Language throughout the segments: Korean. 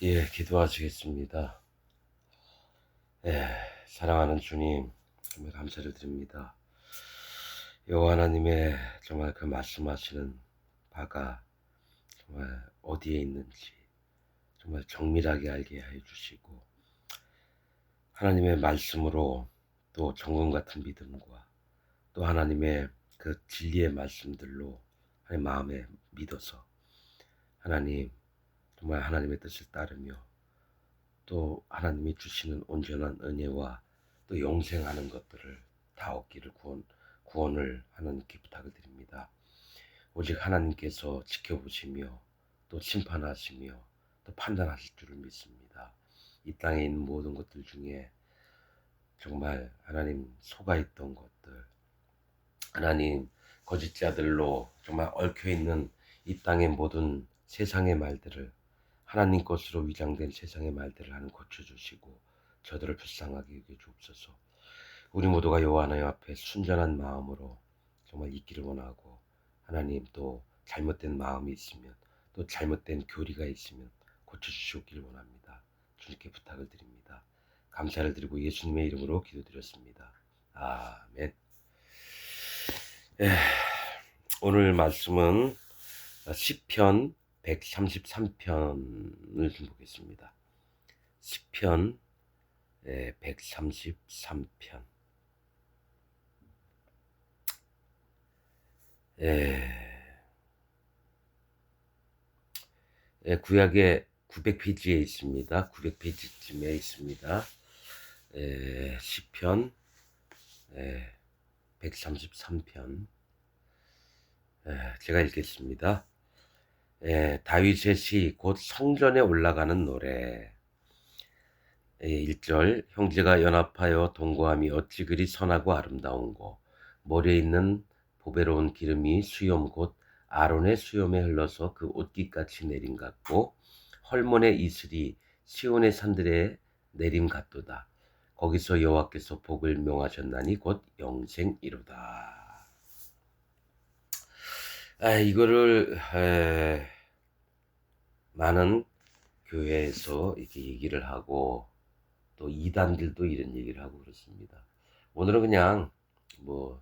예, 기도하시겠습니다. 예, 사랑하는 주님, 정말 감사를 드립니다. 여호와 하나님의 정말 그 말씀하시는 바가 정말 어디에 있는지 정말 정밀하게 알게 해 주시고, 하나님의 말씀으로 또 정금 같은 믿음과 또 하나님의 그 진리의 말씀들로 하나님 마음에 믿어서 하나님, 정말 하나님의 뜻을 따르며 또 하나님이 주시는 온전한 은혜와 또 영생하는 것들을 다 얻기를 구원을 하나님께 부탁을 드립니다. 오직 하나님께서 지켜보시며 또 심판하시며 또 판단하실 줄을 믿습니다. 이 땅에 있는 모든 것들 중에 정말 하나님 속아 있던 것들, 하나님 거짓자들로 정말 얽혀있는 이 땅의 모든 세상의 말들을, 하나님 것으로 위장된 세상의 말들을 하나님 고쳐주시고 저들을 불쌍하게 여겨 주옵소서. 우리 모두가 여호와 하나님 앞에 순전한 마음으로 정말 있기를 원하고, 하나님 또 잘못된 마음이 있으면 또 잘못된 교리가 있으면 고쳐주시기를 원합니다. 주님께 부탁을 드립니다. 감사를 드리고 예수님의 이름으로 기도드렸습니다. 아멘. 예, 오늘 말씀은 시편 133편을 좀 보겠습니다. 시편 133편. 구약의 900페이지에 있습니다. 900페이지쯤에 있습니다. 시편 133편. 제가 읽겠습니다. 다윗의 시, 곧 성전에 올라가는 노래. 1절, 형제가 연합하여 동거함이 어찌 그리 선하고 아름다운고, 머리에 있는 보배로운 기름이 수염 곧 아론의 수염에 흘러서 그 옷깃같이 내림 같고, 헐몬의 이슬이 시온의 산들에 내림 같도다. 거기서 여호와께서 복을 명하셨나니 곧 영생이로다. 이거를 많은 교회에서 이렇게 얘기를 하고 또 이단들도 이런 얘기를 하고 그렇습니다. 오늘은 그냥 뭐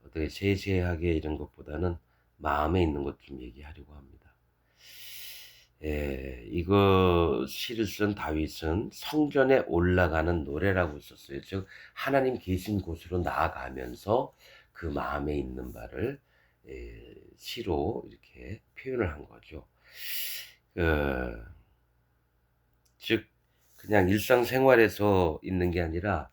어떻게 세세하게 이런 것보다는 마음에 있는 것 좀 얘기하려고 합니다. 이거 시를 쓴 다윗은 성전에 올라가는 노래라고 썼어요. 즉 하나님 계신 곳으로 나아가면서 그 마음에 있는 바를 시로 이렇게 표현을 한 거죠. 즉 그냥 일상생활에서 있는 게 아니라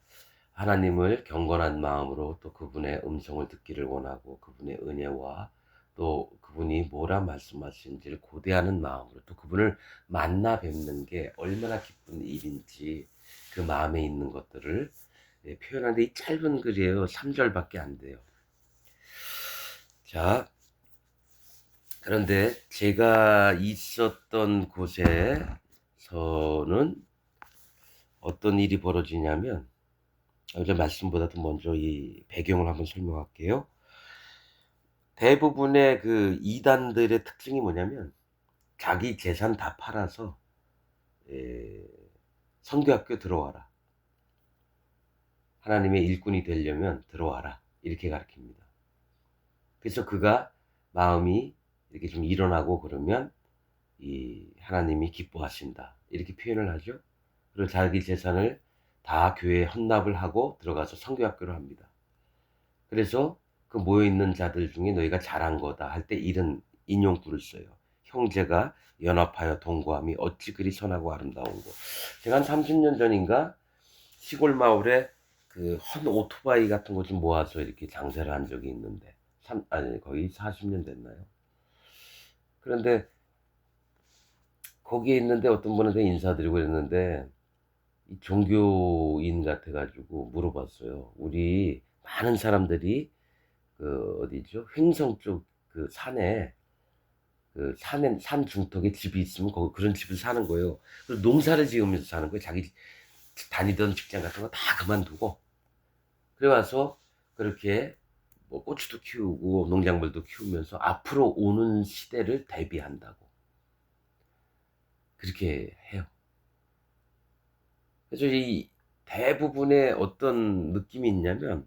하나님을 경건한 마음으로 또 그분의 음성을 듣기를 원하고 그분의 은혜와 또 그분이 뭐라 말씀하시는지를 고대하는 마음으로 또 그분을 만나 뵙는 게 얼마나 기쁜 일인지 그 마음에 있는 것들을 표현하는데, 이 짧은 글이에요. 3절밖에 안 돼요. 자, 그런데 제가 있었던 곳에서는 어떤 일이 벌어지냐면, 어제 말씀보다도 먼저 이 배경을 한번 설명할게요. 대부분의 그 이단들의 특징이 뭐냐면 자기 재산 다 팔아서 선교학교 들어와라. 하나님의 일꾼이 되려면 들어와라. 이렇게 가르칩니다. 그래서 그가 마음이 이렇게 좀 일어나고 그러면 이 하나님이 기뻐하신다. 이렇게 표현을 하죠. 그리고 자기 재산을 다 교회에 헌납을 하고 들어가서 선교학교를 합니다. 그래서 그 모여있는 자들 중에 너희가 잘한 거다 할 때 이런 인용구를 써요. 형제가 연합하여 동거함이 어찌 그리 선하고 아름다운 거. 제가 한 30년 전인가 시골 마을에 그 헌 오토바이 같은 거 좀 모아서 이렇게 장사를 한 적이 있는데, 거의 40년 됐나요? 그런데 거기에 있는데 어떤 분한테 인사드리고 그랬는데 이 종교인 같아가지고 물어봤어요. 우리 많은 사람들이 그 어디죠? 횡성 쪽 그 산에 산 중턱에 집이 있으면 거기 그런 집을 사는 거예요. 그래서 농사를 지으면서 사는 거예요. 자기 다니던 직장 같은 거 다 그만두고 그래 와서 그렇게 뭐 고추도 키우고 농작물도 키우면서 앞으로 오는 시대를 대비한다고. 그렇게 해요. 그래서 이 대부분의 어떤 느낌이 있냐면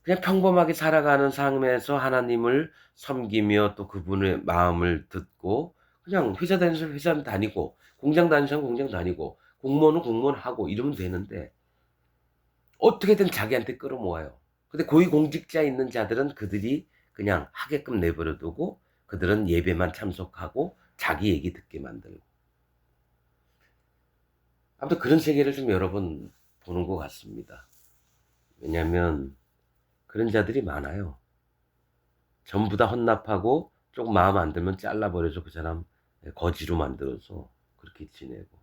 그냥 평범하게 살아가는 삶에서 하나님을 섬기며 또 그분의 마음을 듣고 그냥 회사 다니는 사람 회사 다니고 공장 다니는 사람 공장 다니고 공무원은 공무원하고 이러면 되는데 어떻게든 자기한테 끌어모아요. 근데 고위공직자에 있는 자들은 그들이 그냥 하게끔 내버려 두고 그들은 예배만 참석하고 자기 얘기 듣게 만들고. 아무튼 그런 세계를 좀 여러 번 보는 것 같습니다. 왜냐하면 그런 자들이 많아요. 전부 다 헌납하고 조금 마음 안 들면 잘라 버려서 그 사람 거지로 만들어서 그렇게 지내고.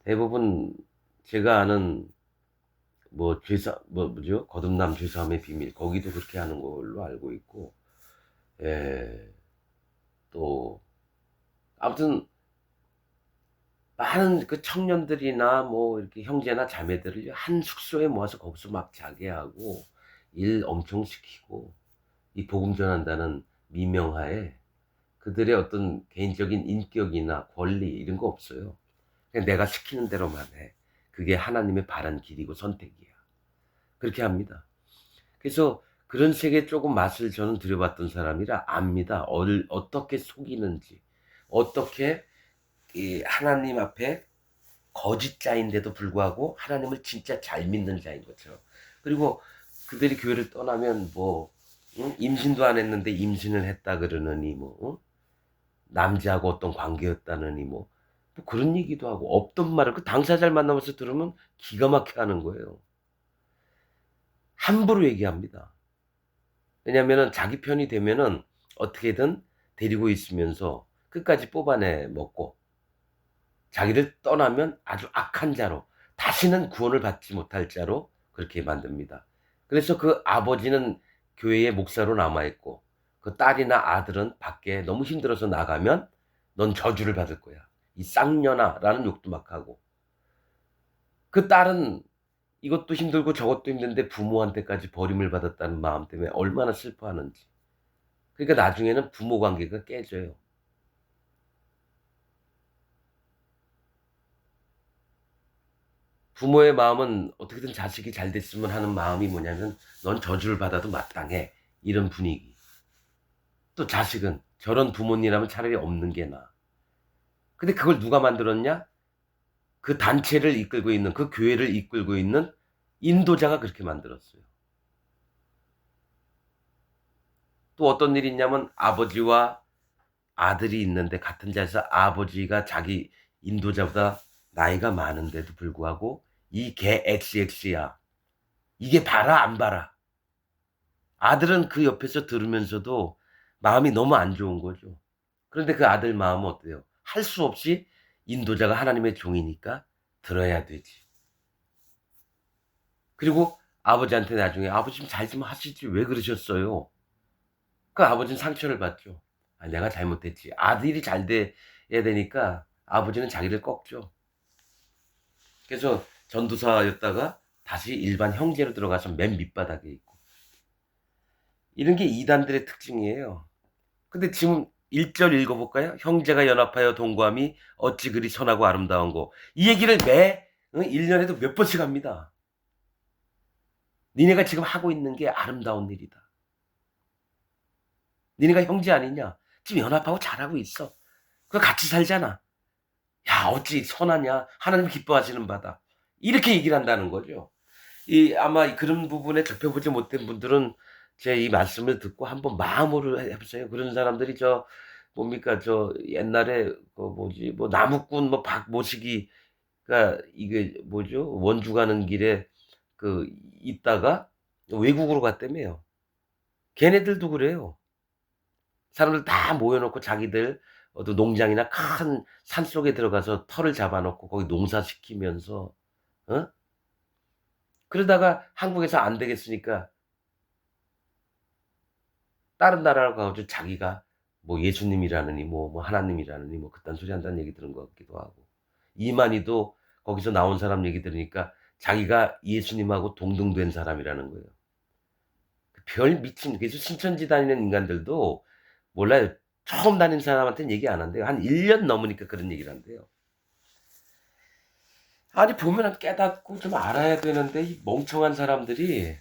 대부분 제가 아는 뭐 죄사 뭐죠? 거듭남 죄사함의 비밀 거기도 그렇게 하는 걸로 알고 있고. 예. 또 아무튼 많은 그 청년들이나 뭐 이렇게 형제나 자매들을 한 숙소에 모아서 거기서 막 자게 하고 일 엄청 시키고 이 복음 전한다는 미명하에 그들의 어떤 개인적인 인격이나 권리 이런 거 없어요. 그냥 내가 시키는 대로만 해. 그게 하나님의 바른 길이고 선택이야. 그렇게 합니다. 그래서 그런 세계에 조금 맛을 저는 들여봤던 사람이라 압니다. 어떻게 속이는지, 어떻게 이 하나님 앞에 거짓 자인데도 불구하고 하나님을 진짜 잘 믿는 자인 것처럼. 그리고 그들이 교회를 떠나면 뭐 응? 임신도 안 했는데 임신을 했다 그러느니 뭐 응? 남자하고 어떤 관계였다느니 뭐 그런 얘기도 하고 없던 말을 그 당사자를 만나면서 들으면 기가 막히게 하는 거예요. 함부로 얘기합니다. 왜냐면은 자기 편이 되면은 어떻게든 데리고 있으면서 끝까지 뽑아내 먹고 자기를 떠나면 아주 악한 자로 다시는 구원을 받지 못할 자로 그렇게 만듭니다. 그래서 그 아버지는 교회의 목사로 남아있고 그 딸이나 아들은 밖에 너무 힘들어서 나가면 넌 저주를 받을 거야. 이 쌍년아 라는 욕도 막 하고 그 딸은 이것도 힘들고 저것도 힘든데 부모한테까지 버림을 받았다는 마음 때문에 얼마나 슬퍼하는지. 그러니까 나중에는 부모 관계가 깨져요. 부모의 마음은 어떻게든 자식이 잘 됐으면 하는 마음이 뭐냐면 넌 저주를 받아도 마땅해. 이런 분위기. 또 자식은 저런 부모님이라면 차라리 없는 게 나아. 근데 그걸 누가 만들었냐? 그 단체를 이끌고 있는 그 교회를 이끌고 있는 인도자가 그렇게 만들었어요. 또 어떤 일이 있냐면 아버지와 아들이 있는데 같은 자리에서 아버지가 자기 인도자보다 나이가 많은데도 불구하고 이 개 XX야. 이게 봐라 안 봐라. 아들은 그 옆에서 들으면서도 마음이 너무 안 좋은 거죠. 그런데 그 아들 마음은 어때요? 할 수 없이 인도자가 하나님의 종이니까 들어야 되지. 그리고 아버지한테 나중에 "아버지 좀 잘 좀 하시지 왜 그러셨어요?" 그 아버지는 상처를 받죠. '아 내가 잘못했지.' 아들이 잘 돼야 되니까 아버지는 자기를 꺾죠. 그래서 전도사였다가 다시 일반 형제로 들어가서 맨 밑바닥에 있고. 이런 게 이단들의 특징이에요. 근데 지금 1절 읽어 볼까요? "형제가 연합하여 동거함이 어찌 그리 선하고 아름다운고." 이 얘기를 매 1 년에도 몇 번씩 합니다. "니네가 지금 하고 있는 게 아름다운 일이다. 니네가 형제 아니냐? 지금 연합하고 잘하고 있어. 그 같이 살잖아. 야 어찌 선하냐? 하나님 기뻐하시는 바다." 이렇게 얘기를 한다는 거죠. 이 아마 그런 부분에 접해보지 못한 분들은 제 이 말씀을 듣고 한번 마음으로 해 보세요. 그런 사람들이 저 뭡니까 저 옛날에 그 뭐지 뭐 나무꾼 뭐 박모시기가 이게 뭐죠? 원주 가는 길에 그 있다가 외국으로 갔다며요. 걔네들도 그래요. 사람들 다 모여 놓고 자기들 어떤 농장이나 큰 산속에 들어가서 터를 잡아 놓고 거기 농사시키면서 어? 그러다가 한국에서 안 되겠으니까 다른 나라로 가 가지고 자기가 뭐 예수님이라느니 뭐 하나님이라느니 뭐 그딴 소리 한다는 얘기 들은 것 같기도 하고. 이만희도 거기서 나온 사람 얘기 들으니까 자기가 예수님하고 동등된 사람이라는 거예요. 그 별 미친 그래서 신천지 다니는 인간들도 몰라요. 처음 다닌 사람한테는 얘기 안 한대요. 한 1년 넘으니까 그런 얘기를 한대요. 아니 보면은 깨닫고 좀 알아야 되는데 이 멍청한 사람들이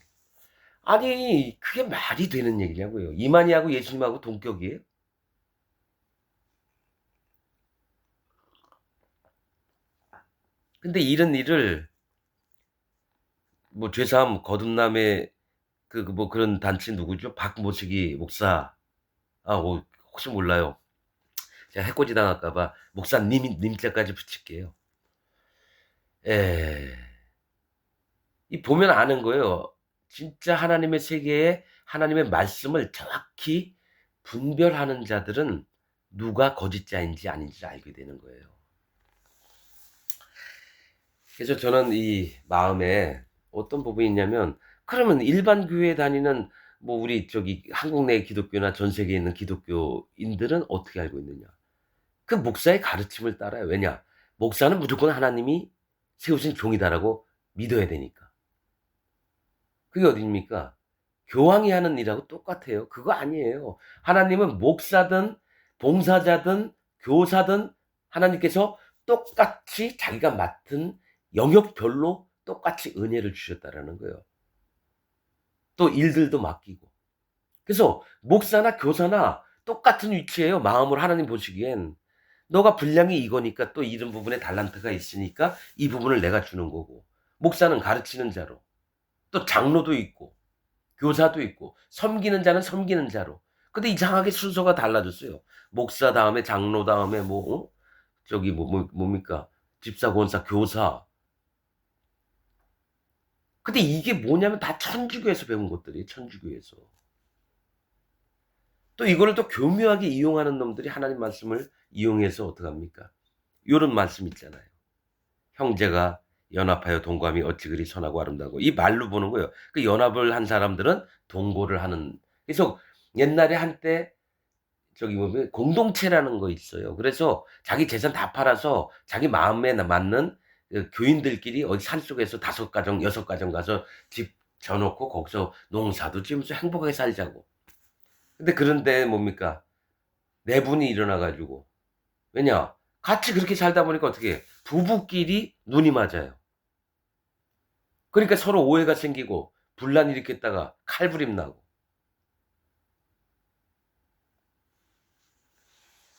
아니 그게 말이 되는 얘기냐고요. 이만희하고 예수님하고 동격이에요? 근데 이런 일을 뭐 죄사함 거듭남의 뭐 그런 단체 누구죠? 박모식이 목사 혹시 몰라요. 제가 해코지 당할까 봐 목사님 님자까지 붙일게요. 예. 이 보면 아는 거예요. 진짜 하나님의 세계에 하나님의 말씀을 정확히 분별하는 자들은 누가 거짓자인지 아닌지를 알게 되는 거예요. 그래서 저는 이 마음에 어떤 부분이 있냐면 그러면 일반 교회에 다니는 뭐 우리 저기 한국 내 기독교나 전 세계에 있는 기독교인들은 어떻게 알고 있느냐? 그 목사의 가르침을 따라요. 왜냐? 목사는 무조건 하나님이 세우신 종이다라고 믿어야 되니까. 그게 어딥니까? 교황이 하는 일하고 똑같아요. 그거 아니에요. 하나님은 목사든 봉사자든 교사든 하나님께서 똑같이 자기가 맡은 영역별로 똑같이 은혜를 주셨다라는 거예요. 또 일들도 맡기고. 그래서 목사나 교사나 똑같은 위치예요. 마음으로 하나님 보시기엔. 너가 분량이 이거니까 또 이런 부분에 달란트가 있으니까 이 부분을 내가 주는 거고. 목사는 가르치는 자로. 또 장로도 있고. 교사도 있고 섬기는 자는 섬기는 자로. 근데 이상하게 순서가 달라졌어요. 목사 다음에 장로 다음에 저기 뭡니까? 집사, 권사, 교사. 근데 이게 뭐냐면 다 천주교에서 배운 것들이에요. 천주교에서. 또 이거를 또 교묘하게 이용하는 놈들이 하나님 말씀을 이용해서 어떡합니까? 요런 말씀 있잖아요. 형제가 연합하여 동거함이 어찌 그리 선하고 아름다고. 이 말로 보는 거예요. 그 연합을 한 사람들은 동거를 하는. 그래서 옛날에 한때 저기 보면 공동체라는 거 있어요. 그래서 자기 재산 다 팔아서 자기 마음에 맞는 그 교인들끼리 어디 산속에서 5가정, 6가정 가서 집 져놓고 거기서 농사도 지으면서 행복하게 살자고. 근데 그런데 뭡니까? 내분이 일어나 가지고. 왜냐? 같이 그렇게 살다 보니까 어떻게 해? 부부끼리 눈이 맞아요. 그러니까 서로 오해가 생기고 분란 일으켰다가 칼부림 나고.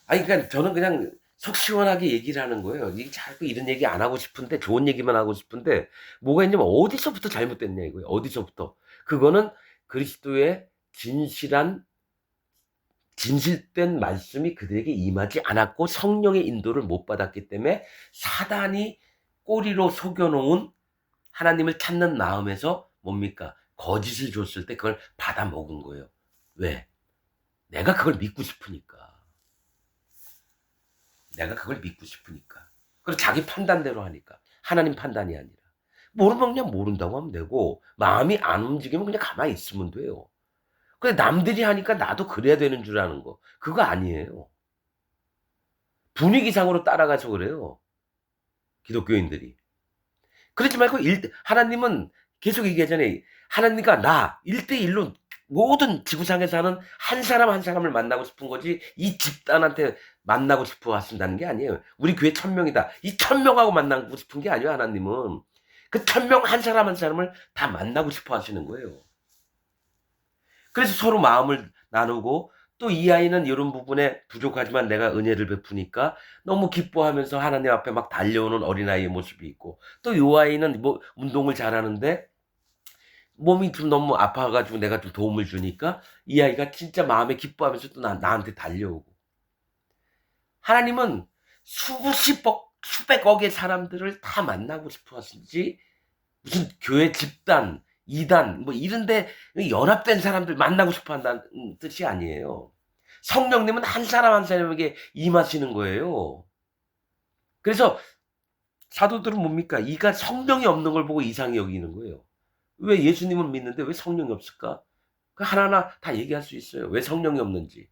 아니 그러니까 저는 그냥 속 시원하게 얘기를 하는 거예요. 이 자꾸 이런 얘기 안 하고 싶은데 좋은 얘기만 하고 싶은데 뭐가 있냐면 어디서부터 잘못됐냐 이거예요. 어디서부터. 그거는 그리스도의 진실된 말씀이 그들에게 임하지 않았고 성령의 인도를 못 받았기 때문에 사단이 꼬리로 속여놓은 하나님을 찾는 마음에서 뭡니까? 거짓을 줬을 때 그걸 받아 먹은 거예요. 왜? 내가 그걸 믿고 싶으니까. 내가 그걸 믿고 싶으니까. 그리고 자기 판단대로 하니까. 하나님 판단이 아니라. 모르면 그냥 모른다고 하면 되고 마음이 안 움직이면 그냥 가만히 있으면 돼요. 근데 남들이 하니까 나도 그래야 되는 줄 아는 거. 그거 아니에요. 분위기상으로 따라가서 그래요. 기독교인들이. 그러지 말고 하나님은 계속 얘기하잖아요. 하나님과 나 1대1로 모든 지구상에서 하는 한 사람 한 사람을 만나고 싶은 거지 이 집단한테 만나고 싶어 하신다는 게 아니에요. 우리 교회 1000명이다. 이 1000명하고 만나고 싶은 게 아니에요. 하나님은. 그 1000명 한 사람 한 사람을 다 만나고 싶어 하시는 거예요. 그래서 서로 마음을 나누고 또 이 아이는 이런 부분에 부족하지만 내가 은혜를 베푸니까 너무 기뻐하면서 하나님 앞에 막 달려오는 어린아이의 모습이 있고 또 이 아이는 뭐 운동을 잘하는데 몸이 좀 너무 아파가지고 내가 좀 도움을 주니까 이 아이가 진짜 마음에 기뻐하면서 또 나한테 달려오고 하나님은 수백억의 사람들을 다 만나고 싶어 하시지 무슨 교회 집단, 이단 뭐 이런데 연합된 사람들 만나고 싶어 한다는 뜻이 아니에요. 성령님은 한 사람 한 사람에게 임하시는 거예요. 그래서 사도들은 뭡니까? 이가 성령이 없는 걸 보고 이상히 여기는 거예요. 왜 예수님을 믿는데 왜 성령이 없을까? 그 하나하나 다 얘기할 수 있어요. 왜 성령이 없는지.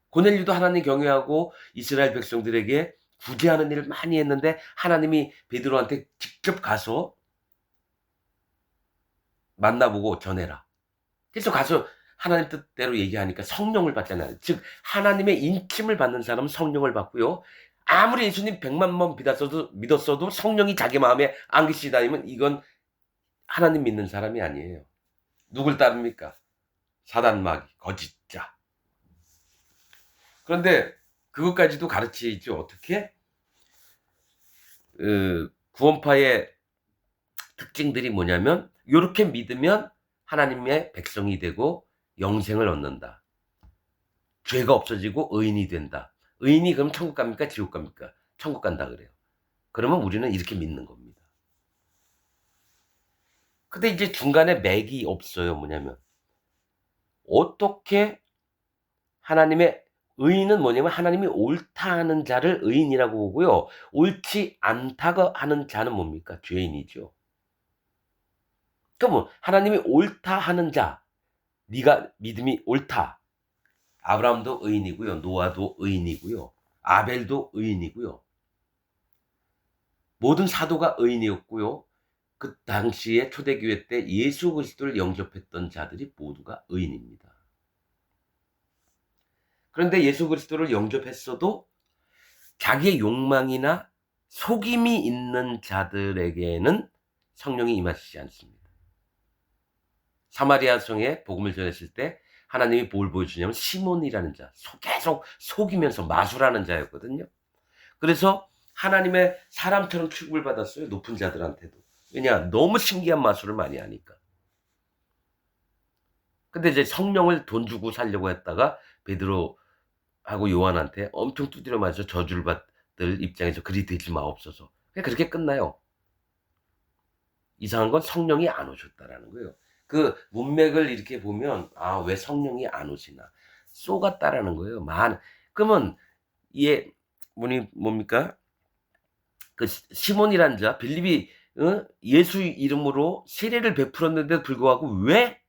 고넬료도 하나님 경외하고 이스라엘 백성들에게 구제하는 일을 많이 했는데 하나님이 베드로한테 직접 가서 만나보고 전해라. 그래서 가서 하나님 뜻대로 얘기하니까 성령을 받잖아요. 즉 하나님의 인침을 받는 사람은 성령을 받고요. 아무리 예수님 100만 번 믿었어도 성령이 자기 마음에 안 계시다면 이건 하나님 믿는 사람이 아니에요. 누굴 따릅니까? 사단마귀, 거짓자. 그런데 그것까지도 가르치죠. 어떻게? 구원파의 특징들이 뭐냐면 요렇게 믿으면 하나님의 백성이 되고 영생을 얻는다. 죄가 없어지고 의인이 된다. 의인이 그럼 천국 갑니까? 지옥 갑니까? 천국 간다 그래요. 그러면 우리는 이렇게 믿는 겁니다. 근데 이제 중간에 맥이 없어요. 뭐냐면 어떻게 하나님의 의인은 뭐냐면 하나님이 옳다 하는 자를 의인이라고 보고요. 옳지 않다고 하는 자는 뭡니까? 죄인이죠. 그럼 뭐 하나님이 옳다 하는 자, 네가 믿음이 옳다. 아브라함도 의인이고요. 노아도 의인이고요. 아벨도 의인이고요. 모든 사도가 의인이었고요. 그 당시에 초대교회 때 예수 그리스도를 영접했던 자들이 모두가 의인입니다. 그런데 예수 그리스도를 영접했어도 자기의 욕망이나 속임이 있는 자들에게는 성령이 임하시지 않습니다. 사마리아 성에 복음을 전했을 때 하나님이 뭘 보여주냐면 시몬이라는 자, 계속 속이면서 마술하는 자였거든요. 그래서 하나님의 사람처럼 취급을 받았어요. 높은 자들한테도. 왜냐? 너무 신기한 마술을 많이 하니까. 근데 이제 성령을 돈 주고 살려고 했다가 베드로하고 요한한테 엄청 두드려 맞아 저주를 받을 입장에서 그리 되지 마옵소서. 그냥 그렇게 끝나요. 이상한 건 성령이 안 오셨다라는 거예요. 그 문맥을 이렇게 보면 아, 왜 성령이 안 오시나? 쏘갔다라는 거예요. 그러면 얘 뭡니까? 그 시몬이라는 자 빌립이 예수 이름으로 세례를 베풀었는데도 불구하고 왜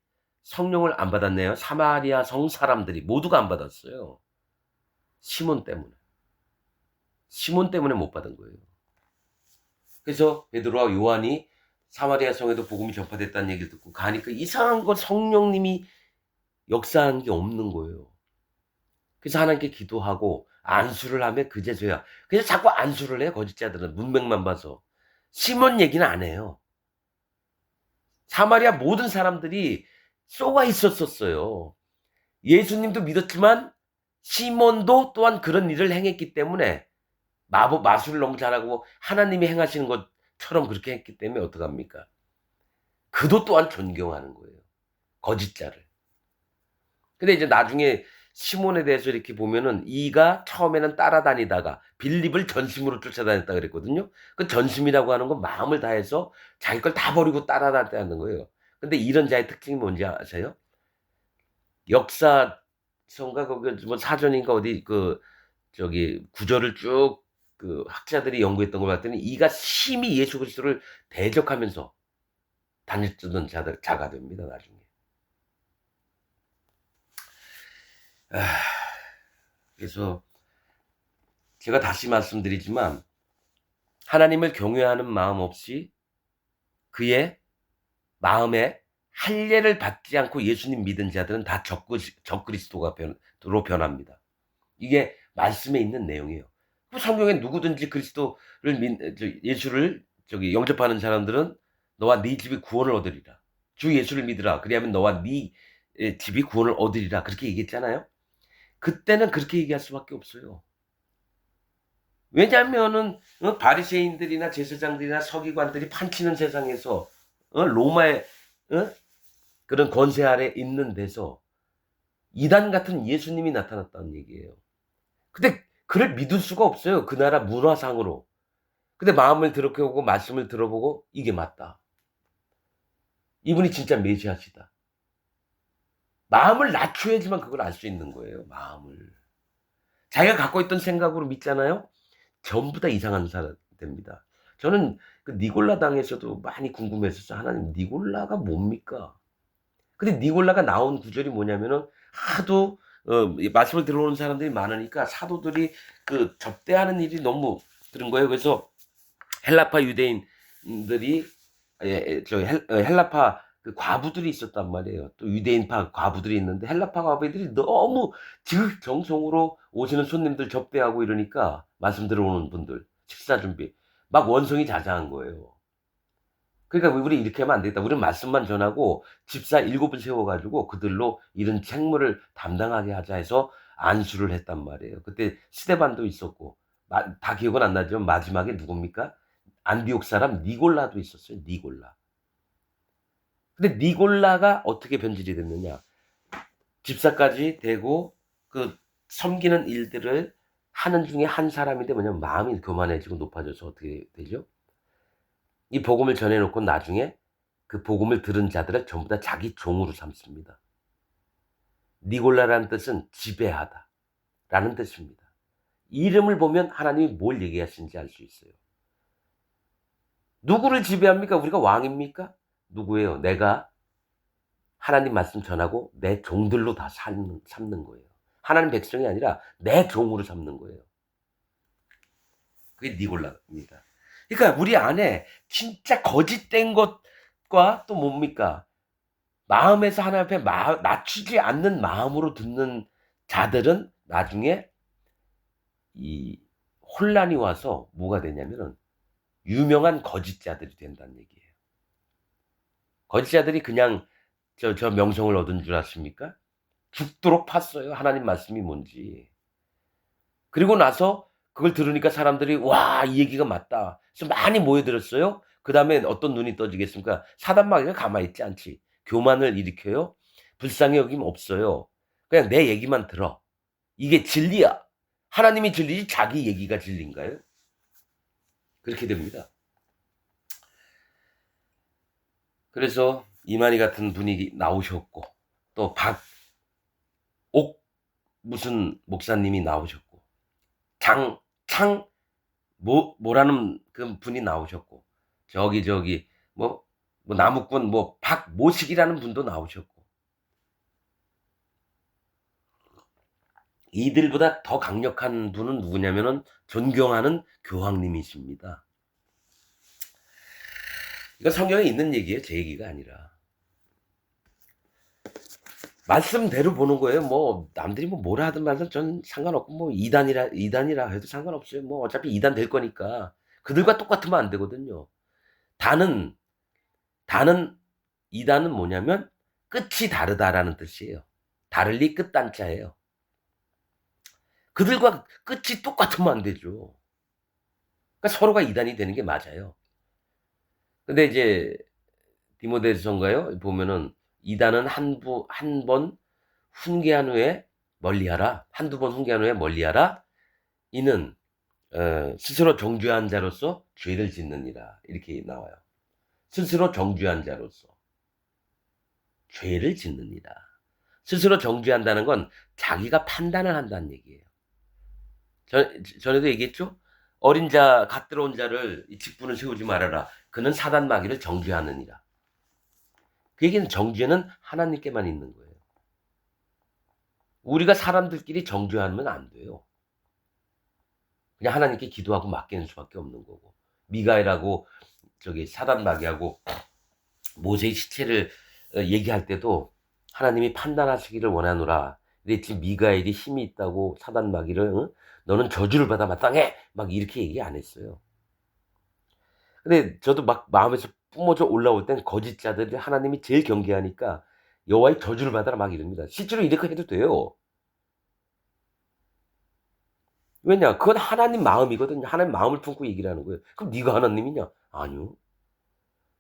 성령을 안 받았네요? 사마리아 성 사람들이 모두가 안 받았어요. 시몬 때문에 못 받은 거예요. 그래서 베드로와 요한이 사마리아 성에도 복음이 전파됐다는 얘기를 듣고 가니까 이상한 건 성령님이 역사한 게 없는 거예요. 그래서 하나님께 기도하고 안수를 하면 그제서야. 그래서 자꾸 안수를 해 거짓자들은 문맥만 봐서. 시몬 얘기는 안 해요. 사마리아 모든 사람들이 쏘가 있었어요. 예수님도 믿었지만 시몬도 또한 그런 일을 행했기 때문에 마술을 너무 잘하고 하나님이 행하시는 것처럼 그렇게 했기 때문에 어떡합니까? 그도 또한 존경하는 거예요. 거짓자를. 근데 이제 나중에 시몬에 대해서 이렇게 보면은 이가 처음에는 따라다니다가 빌립을 전심으로 쫓아다녔다 그랬거든요. 그 전심이라고 하는 건 마음을 다해서 자기 걸 다 버리고 따라다녔다는 거예요. 근데 이런 자의 특징이 뭔지 아세요? 역사서인가 거기 뭐 사전인가 어디 구절을 쭉 학자들이 연구했던 걸 봤더니 이가 심히 예수 그리스도를 대적하면서 다녔던 자가 됩니다, 나중에. 그래서 제가 다시 말씀드리지만 하나님을 경외하는 마음 없이 그의 마음에 할례를 받지 않고 예수님 믿은 자들은 다 적그리스도로 변합니다. 이게 말씀에 있는 내용이에요. 성경에 누구든지 예수를 영접하는 사람들은 너와 네 집이 구원을 얻으리라. 주 예수를 믿으라. 그리하면 너와 네 집이 구원을 얻으리라. 그렇게 얘기했잖아요. 그때는 그렇게 얘기할 수밖에 없어요. 왜냐하면은 바리새인들이나 제사장들이나 서기관들이 판치는 세상에서 로마의 그런 권세 아래 있는 데서 이단 같은 예수님이 나타났다는 얘기예요. 근데 그를 믿을 수가 없어요. 그 나라 문화상으로. 근데 마음을 들여보고 말씀을 들어보고 이게 맞다. 이분이 진짜 메시아시다. 마음을 낮춰야지만 그걸 알 수 있는 거예요. 마음을. 자기가 갖고 있던 생각으로 믿잖아요. 전부 다 이상한 사람 됩니다. 저는 그 니골라 당에서도 많이 궁금했었어요. 하나님 니골라가 뭡니까? 근데 니골라가 나온 구절이 뭐냐면은 하도 말씀을 들어오는 사람들이 많으니까 사도들이 접대하는 일이 너무 그런 거예요. 그래서 헬라파 유대인들이 헬라파 그 과부들이 있었단 말이에요. 또 유대인파 과부들이 있는데 헬라파 과부들이 너무 지극정성으로 오시는 손님들 접대하고 이러니까 말씀 들어오는 분들 식사 준비 막 원성이 자자한 거예요. 그러니까 우리 이렇게 하면 안 되겠다. 우리는 말씀만 전하고 집사 7을 세워 가지고 그들로 이런 책무를 담당하게 하자 해서 안수를 했단 말이에요. 그때 스데반도 있었고 다 기억은 안 나지만 마지막에 누굽니까? 안디옥 사람 니골라도 있었어요. 니골라. 근데 니골라가 어떻게 변질이 됐느냐? 집사까지 되고 그 섬기는 일들을 하는 중에 한 사람인데 뭐냐면 마음이 교만해지고 높아져서 어떻게 되죠? 이 복음을 전해 놓고 나중에 그 복음을 들은 자들을 전부 다 자기 종으로 삼습니다. 니골라라는 뜻은 지배하다라는 뜻입니다. 이름을 보면 하나님이 뭘 얘기하시는지 알 수 있어요. 누구를 지배합니까? 우리가 왕입니까? 누구예요? 내가 하나님 말씀 전하고 내 종들로 다 삼는 거예요. 하나님 백성이 아니라 내 종으로 삼는 거예요. 그게 니골라입니다. 그러니까 우리 안에 진짜 거짓된 것과 또 뭡니까? 마음에서 하나님 앞에 낮추지 않는 마음으로 듣는 자들은 나중에 이 혼란이 와서 뭐가 되냐면은 유명한 거짓자들이 된다는 얘기예요. 거짓자들이 그냥 저 명성을 얻은 줄 아십니까? 죽도록 팠어요. 하나님 말씀이 뭔지. 그리고 나서 그걸 들으니까 사람들이 와, 이 얘기가 맞다. 그래서 많이 모여들었어요. 그다음에 어떤 눈이 떠지겠습니까? 사단마귀가 가만히 있지 않지. 교만을 일으켜요. 불쌍히 여김 없어요. 그냥 내 얘기만 들어. 이게 진리야. 하나님이 진리지 자기 얘기가 진리인가요? 그렇게 됩니다. 그래서 이만희 같은 분이 나오셨고 또 박옥 무슨 목사님이 나오셨고 장창 뭐라는 그 분이 나오셨고 저기 뭐 나무꾼 뭐 박모식이라는 분도 나오셨고 이들보다 더 강력한 분은 누구냐면은 존경하는 교황님이십니다. 이거 성경에 있는 얘기예요. 제 얘기가 아니라. 말씀대로 보는 거예요. 뭐 남들이 뭐 뭐라 하든 말든 전 상관없고 뭐 이단이라 해도 상관없어요. 뭐 어차피 이단 될 거니까. 그들과 똑같으면 안 되거든요. 다는 이단은 뭐냐면 끝이 다르다라는 뜻이에요. 다를리 끝단자예요. 그들과 끝이 똑같으면 안 되죠. 그러니까 서로가 이단이 되는 게 맞아요. 근데 이제 디모데전서인가요? 보면은 이단은 한 번 훈계한 후에 멀리하라. 한두 번 훈계한 후에 멀리하라. 이는 스스로 정죄한 자로서 죄를 짓느니라. 이렇게 나와요. 스스로 정죄한 자로서 죄를 짓느니라. 스스로 정죄한다는 건 자기가 판단을 한다는 얘기예요. 전에도 얘기했죠? 어린 자, 갓 들어온 자를 이 직분을 세우지 말아라. 그는 사단 마귀를 정죄하느니라. 그 얘기는 정죄는 하나님께만 있는 거예요. 우리가 사람들끼리 정죄하면 안 돼요. 그냥 하나님께 기도하고 맡기는 수밖에 없는 거고. 미가엘하고 저기 사단 마귀하고 모세의 시체를 얘기할 때도 하나님이 판단하시기를 원하노라. 그랬지 미가엘이 힘이 있다고 사단 마귀를 너는 저주를 받아 마땅해 막 이렇게 얘기 안 했어요. 근데 저도 막 마음에서 뿜어져 올라올 땐 거짓자들이 하나님이 제일 경계하니까 여호와의 저주를 받아라 막 이럽니다. 실제로 이렇게 해도 돼요. 왜냐? 그건 하나님 마음이거든요. 하나님 마음을 품고 얘기를 하는 거예요. 그럼 네가 하나님이냐? 아니요.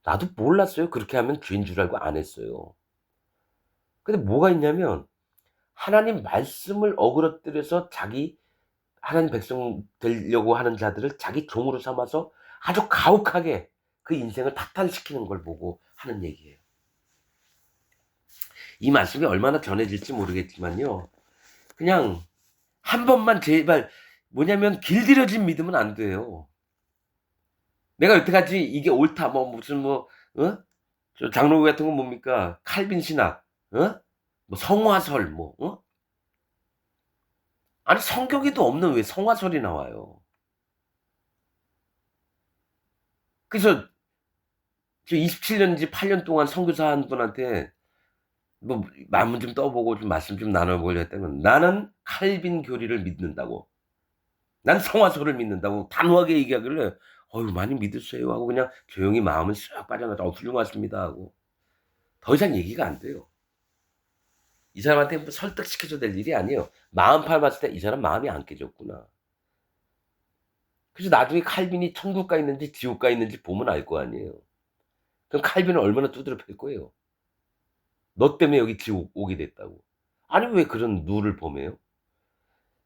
나도 몰랐어요. 그렇게 하면 죄인 줄 알고 안 했어요. 근데 뭐가 있냐면 하나님 말씀을 어그러뜨려서 자기 하나님 백성 되려고 하는 자들을 자기 종으로 삼아서 아주 가혹하게 그 인생을 파탄시키는 걸 보고 하는 얘기예요. 이 말씀이 얼마나 전해질지 모르겠지만요. 그냥 한 번만 제발 뭐냐면 길들여진 믿으면 안 돼요. 내가 여태까지 이게 옳다 뭐 무슨 뭐 저 장로교 같은 건 뭡니까? 칼빈 신학, 뭐 성화설 뭐 아니 성경에도 없는 왜 성화설이 나와요. 그래서 저 27년인지 8년 동안 선교사 한 분한테 뭐 만문 좀 떠보고 좀 말씀 좀 나눠보려 했다면 나는 칼빈 교리를 믿는다고. 난 성화설을 믿는다고 단호하게 얘기하길래 어유 많이 믿으세요 하고 그냥 조용히 마음을 싹 빠져나가 훌륭하십니다 하고 더 이상 얘기가 안 돼요. 이 사람한테 뭐 설득시켜줘야 될 일이 아니에요. 마음판 봤을 때 이 사람 마음이 안 깨졌구나. 그래서 나중에 칼빈이 천국 가 있는지 지옥 가 있는지 보면 알 거 아니에요. 그럼 칼빈은 얼마나 두드려 팰 거예요. 너 때문에 여기 지옥 오게 됐다고. 아니 왜 그런 누를 범해요?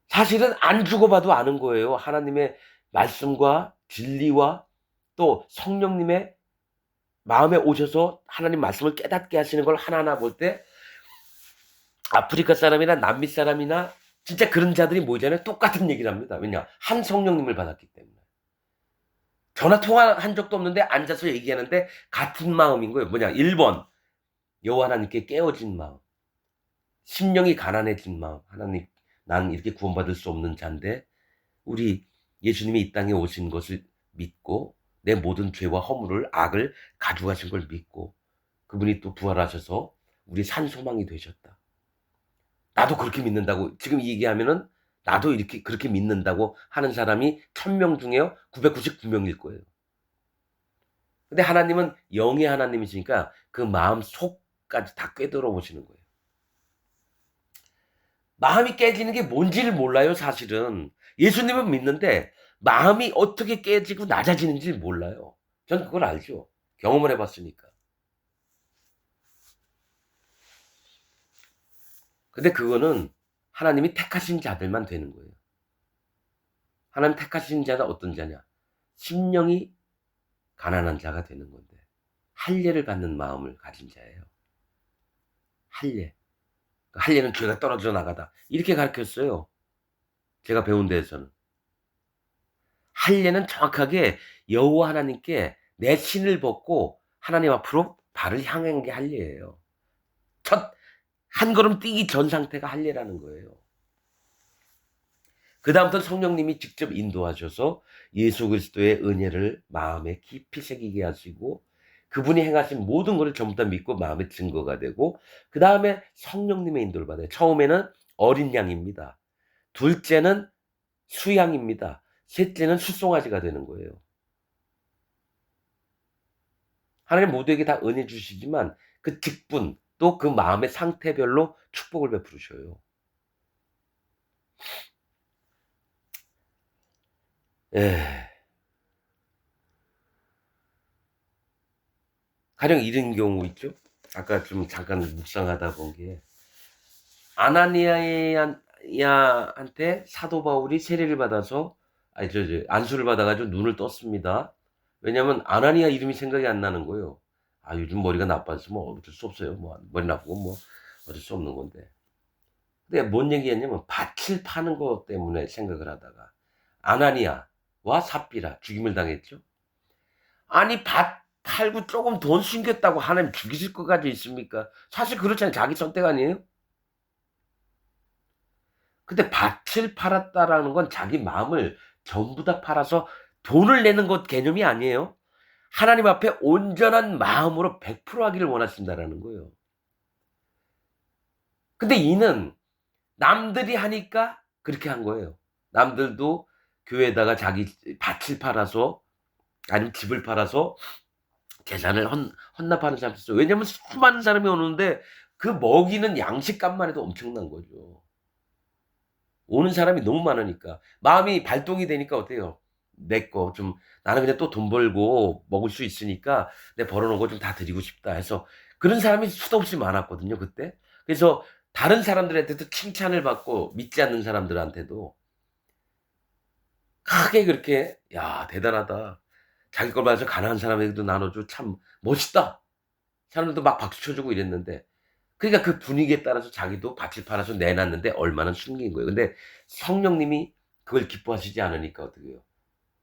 사실은 안 죽어봐도 아는 거예요. 하나님의 말씀과 진리와 또 성령님의 마음에 오셔서 하나님 말씀을 깨닫게 하시는 걸 하나하나 볼 때 아프리카 사람이나 남미 사람이나 진짜 그런 자들이 모이잖아요. 똑같은 얘기를 합니다. 왜냐? 한 성령님을 받았기 때문에. 전화 통화한 적도 없는데 앉아서 얘기하는데 같은 마음인 거예요. 뭐냐? 1번 여호와 하나님께 깨어진 마음. 심령이 가난해진 마음. 하나님 난 이렇게 구원받을 수 없는 자인데 우리 예수님이 이 땅에 오신 것을 믿고 내 모든 죄와 허물을 악을 가져가신 걸 믿고 그분이 또 부활하셔서 우리 산 소망이 되셨다. 나도 그렇게 믿는다고 지금 얘기하면은 나도 이렇게 그렇게 믿는다고 하는 사람이 1000명 중에요 999명일 거예요. 근데 하나님은 영의 하나님이시니까 그 마음 속까지 다 꿰뚫어 보시는 거예요. 마음이 깨지는 게 뭔지를 몰라요, 사실은. 예수님은 믿는데 마음이 어떻게 깨지고 낮아지는지 몰라요. 전 그걸 알죠. 경험을 해봤으니까. 근데 그거는 하나님이 택하신 자들만 되는 거예요. 하나님 택하신 자는 어떤 자냐? 심령이 가난한 자가 되는 건데 할례를 받는 마음을 가진 자예요. 할례. 할례는 죄가 떨어져 나가다. 이렇게 가르쳤어요. 제가 배운 데에서는. 할례는 정확하게 여호와 하나님께 내 신을 벗고 하나님 앞으로 발을 향한 게 할례예요. 첫 한 걸음 뛰기 전 상태가 할례라는 거예요. 그다음부터 성령님이 직접 인도하셔서 예수 그리스도의 은혜를 마음에 깊이 새기게 하시고 그분이 행하신 모든 것을 전부 다 믿고 마음의 증거가 되고 그다음에 성령님의 인도를 받아요. 처음에는 어린 양입니다. 둘째는 수양입니다. 셋째는 숫송아지가 되는 거예요. 하나님 모두에게 다 은혜 주시지만 그 직분 또 그 마음의 상태별로 축복을 베푸셔요. 예. 가령 이런 경우 있죠. 아까 좀 잠깐 묵상하다 본 게 아나니아한테 사도 바울이 세례를 받아서 아니 안수를 받아 가지고 눈을 떴습니다. 왜냐면 아나니아 이름이 생각이 안 나는 거예요. 아 요즘 머리가 나빠져서 뭐 어쩔 수 없어요. 뭐 머리 나쁘고 뭐 어쩔 수 없는 건데. 근데 뭔 얘기했냐면 밭을 파는 것 때문에 생각을 하다가 아나니아와 삽비라 죽임을 당했죠. 아니 밭 팔고 조금 돈 숨겼다고 하나님 죽이실 것까지 있습니까? 사실 그렇잖아요. 자기 선택 아니에요? 근데 밭을 팔았다라는 건 자기 마음을 전부 다 팔아서 돈을 내는 것 개념이 아니에요. 하나님 앞에 온전한 마음으로 100% 하기를 원하신다라는 거예요. 근데 이는 남들이 하니까 그렇게 한 거예요. 남들도 교회에다가 자기 밭을 팔아서 아니면 집을 팔아서 재산을 헌납하는 사람도 있어요. 왜냐면 수많은 사람이 오는데 그 먹이는 양식값만 해도 엄청난 거죠. 오는 사람이 너무 많으니까. 마음이 발동이 되니까 어때요? 내 거 좀 나는 그냥 또 돈 벌고 먹을 수 있으니까 내 벌어 놓은 거 좀 다 드리고 싶다 해서 그런 사람이 수도 없이 많았거든요, 그때. 그래서 다른 사람들한테도 칭찬을 받고 믿지 않는 사람들한테도 크게 그렇게 "야 대단하다. 자기 걸 봐서 가난한 사람에게도 나눠 줘. 참 멋있다." 사람들도 막 박수 쳐 주고 이랬는데 그러니까 그 분위기에 따라서 자기도 밭을 팔아서 내놨는데 얼마는 숨긴 거예요. 근데 성령님이 그걸 기뻐하시지 않으니까 어떻게 해요?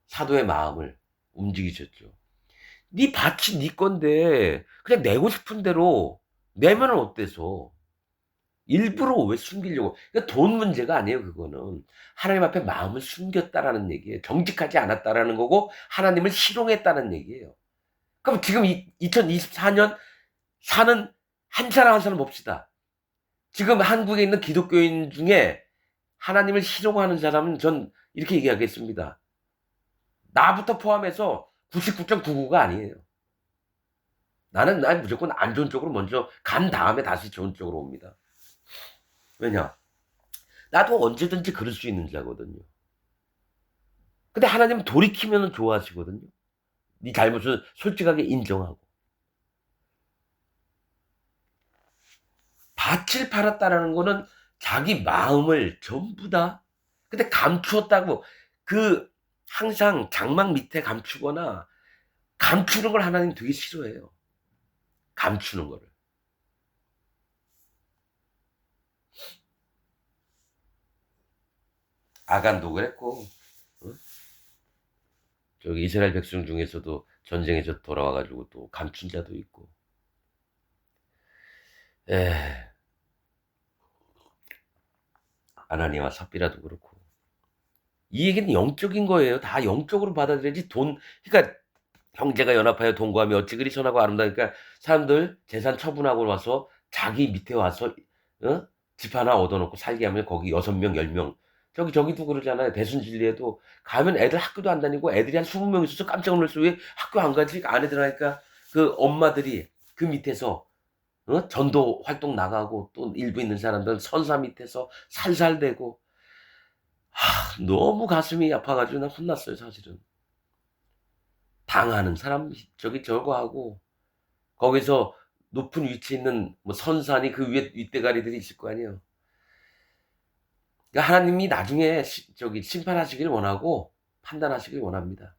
사도의 마음을 움직이셨죠. "네 밭이 네 건데 그냥 내고 싶은 대로 내면은 어때서?" 일부러 왜 숨기려고. 그러니까 돈 문제가 아니에요 그거는. 하나님 앞에 마음을 숨겼다라는 얘기예요. 정직하지 않았다라는 거고 하나님을 희롱했다는 얘기예요. 그럼 지금 2024년 사는 한 사람 한 사람 봅시다. 지금 한국에 있는 기독교인 중에 하나님을 희롱하는 사람은 전 이렇게 얘기하겠습니다. 나부터 포함해서 99.99가 아니에요. 난 무조건 안 좋은 쪽으로 먼저 간 다음에 다시 좋은 쪽으로 옵니다. 왜냐? 나도 언제든지 그럴 수 있는 자거든요. 근데 하나님은 돌이키면 좋아하시거든요. 네 잘못을 솔직하게 인정하고. 밭을 팔았다라는 거는 자기 마음을 전부 다 근데 감추었다고 항상 장막 밑에 감추거나 감추는 걸 하나님 되게 싫어해요. 감추는 거를. 아간도 그랬고, 어? 저기 이스라엘 백성 중에서도 전쟁에서 돌아와가지고 또 감춘 자도 있고. 아나니아와 삽비라도 그렇고. 이 얘기는 영적인 거예요. 다 영적으로 받아들여야지 그러니까 형제가 연합하여 동거하며 어찌 그리 선하고 아름다우니까 사람들 재산 처분하고 와서 자기 밑에 와서 어? 집 하나 얻어놓고 살게 하면 거기 6명, 10명. 저기도 그러잖아요. 대순진리에도 가면 애들 학교도 안 다니고 애들이 한 20명 있어서 깜짝 놀랐어. 왜 학교 안 가지? 안에 들어가니까 그 엄마들이 그 밑에서 전도 활동 나가고 또 일부 있는 사람들은 선사 밑에서 살살대고 너무 가슴이 아파가지고 난 혼났어요, 사실은. 당하는 사람 저기 저거 하고 거기서 높은 위치에 있는 뭐 선산이 그 위에 윗대가리들이 있을 거 아니에요. 그러니까 하나님이 나중에 저기 심판하시길 원하고 판단하시길 원합니다.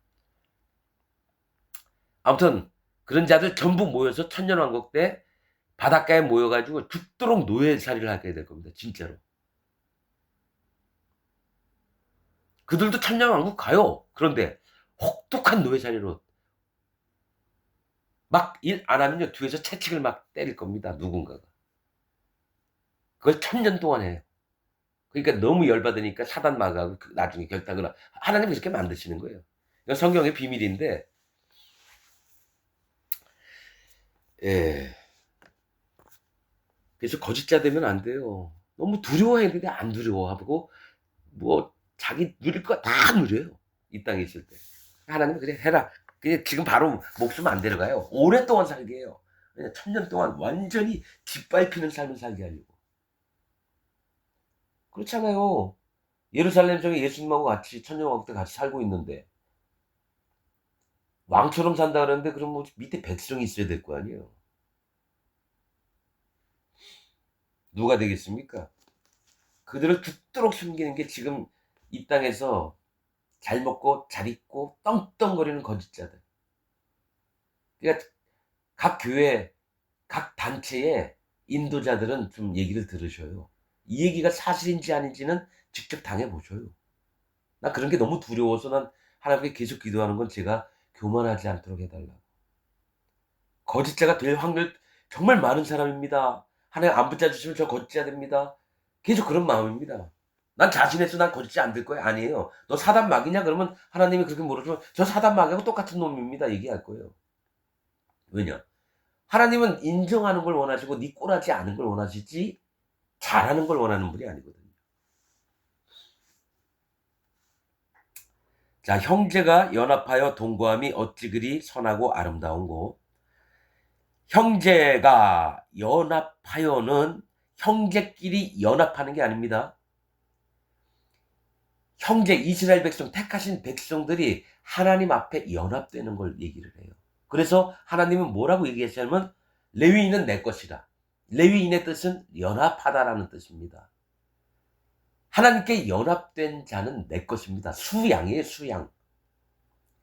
아무튼 그런 자들 전부 모여서 천년왕국 때 바닷가에 모여가지고 죽도록 노예살이를 하게 될 겁니다. 진짜로. 그들도 천년왕국 가요. 그런데 혹독한 노예살이로 막 일 안 하면요 뒤에서 채찍을 막 때릴 겁니다. 누군가가. 그걸 천년 동안 해요. 그러니까 너무 열받으니까 사단 막하고 나중에 결탁을 하나님이 그렇게 만드시는 거예요. 이건 성경의 비밀인데 예. 그래서 거짓자 되면 안 돼요. 너무 두려워해야 되는데 안 두려워하고 뭐 자기 누릴 거 다 누려요. 이 땅에 있을 때. 하나님은 그래 해라. 그냥 지금 바로 목숨 안 데려가요. 오랫동안 살게 해요. 그냥 1000년 동안 완전히 짓밟히는 삶을 살게 하려고. 그렇잖아요. 예루살렘 쪽에 예수님하고 같이 천년왕국 때 같이 살고 있는데 왕처럼 산다 그러는데 그럼 뭐 밑에 백성이 있어야 될 거 아니에요. 누가 되겠습니까? 그들을 죽도록 숨기는 게 지금 이 땅에서 잘 먹고 잘 입고 떵떵거리는 거짓자들. 그러니까 각 교회, 각 단체의 인도자들은 좀 얘기를 들으셔요. 이 얘기가 사실인지 아닌지는 직접 당해보셔요. 나 그런 게 너무 두려워서 난 하나님께 계속 기도하는 건 제가 교만하지 않도록 해달라고. 거짓자가 될 확률 정말 많은 사람입니다. 하나님 안 붙잡으시면 저 거짓자 됩니다. 계속 그런 마음입니다. 난 자신해서 난 거짓자 안 될 거야. 아니에요. 너 사단 막이냐? 그러면 하나님이 그렇게 물어주면 저 사단 막이하고 똑같은 놈입니다. 얘기할 거예요. 왜냐? 하나님은 인정하는 걸 원하시고 네 꼴하지 않은 걸 원하시지 잘하는 걸 원하는 분이 아니거든요. 자, 형제가 연합하여 동거함이 어찌 그리 선하고 아름다운고. 형제가 연합하여는 형제끼리 연합하는 게 아닙니다. 형제 이스라엘 백성 택하신 백성들이 하나님 앞에 연합되는 걸 얘기를 해요. 그래서 하나님은 뭐라고 얘기했냐면 레위인은 내 것이라. 레위인의 뜻은 연합하다라는 뜻입니다. 하나님께 연합된 자는 내 것입니다. 수양이에요, 수양.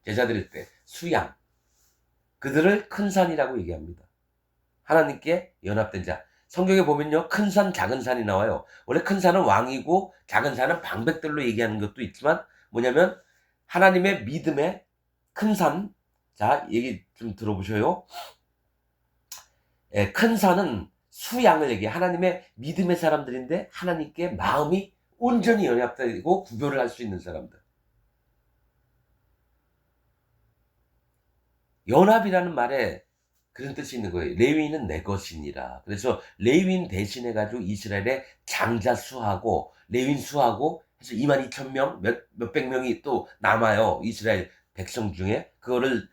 제자 드릴 때 수양. 그들을 큰 산이라고 얘기합니다. 하나님께 연합된 자. 성경에 보면요, 큰 산, 작은 산이 나와요. 원래 큰 산은 왕이고 작은 산은 방백들로 얘기하는 것도 있지만 뭐냐면 하나님의 믿음의 큰 산. 자, 얘기 좀 들어보셔요. 예, 큰 산은 수양을 얘기해. 하나님의 믿음의 사람들인데 하나님께 마음이 온전히 연합되고 구별을 할 수 있는 사람들. 연합이라는 말에 그런 뜻이 있는 거예요. 레위인은 내 것이니라. 그래서 레위인 대신해 가지고 이스라엘의 장자 수하고 레위인 수하고 해서 22,000명 몇백 명이 또 남아요. 이스라엘 백성 중에 그거를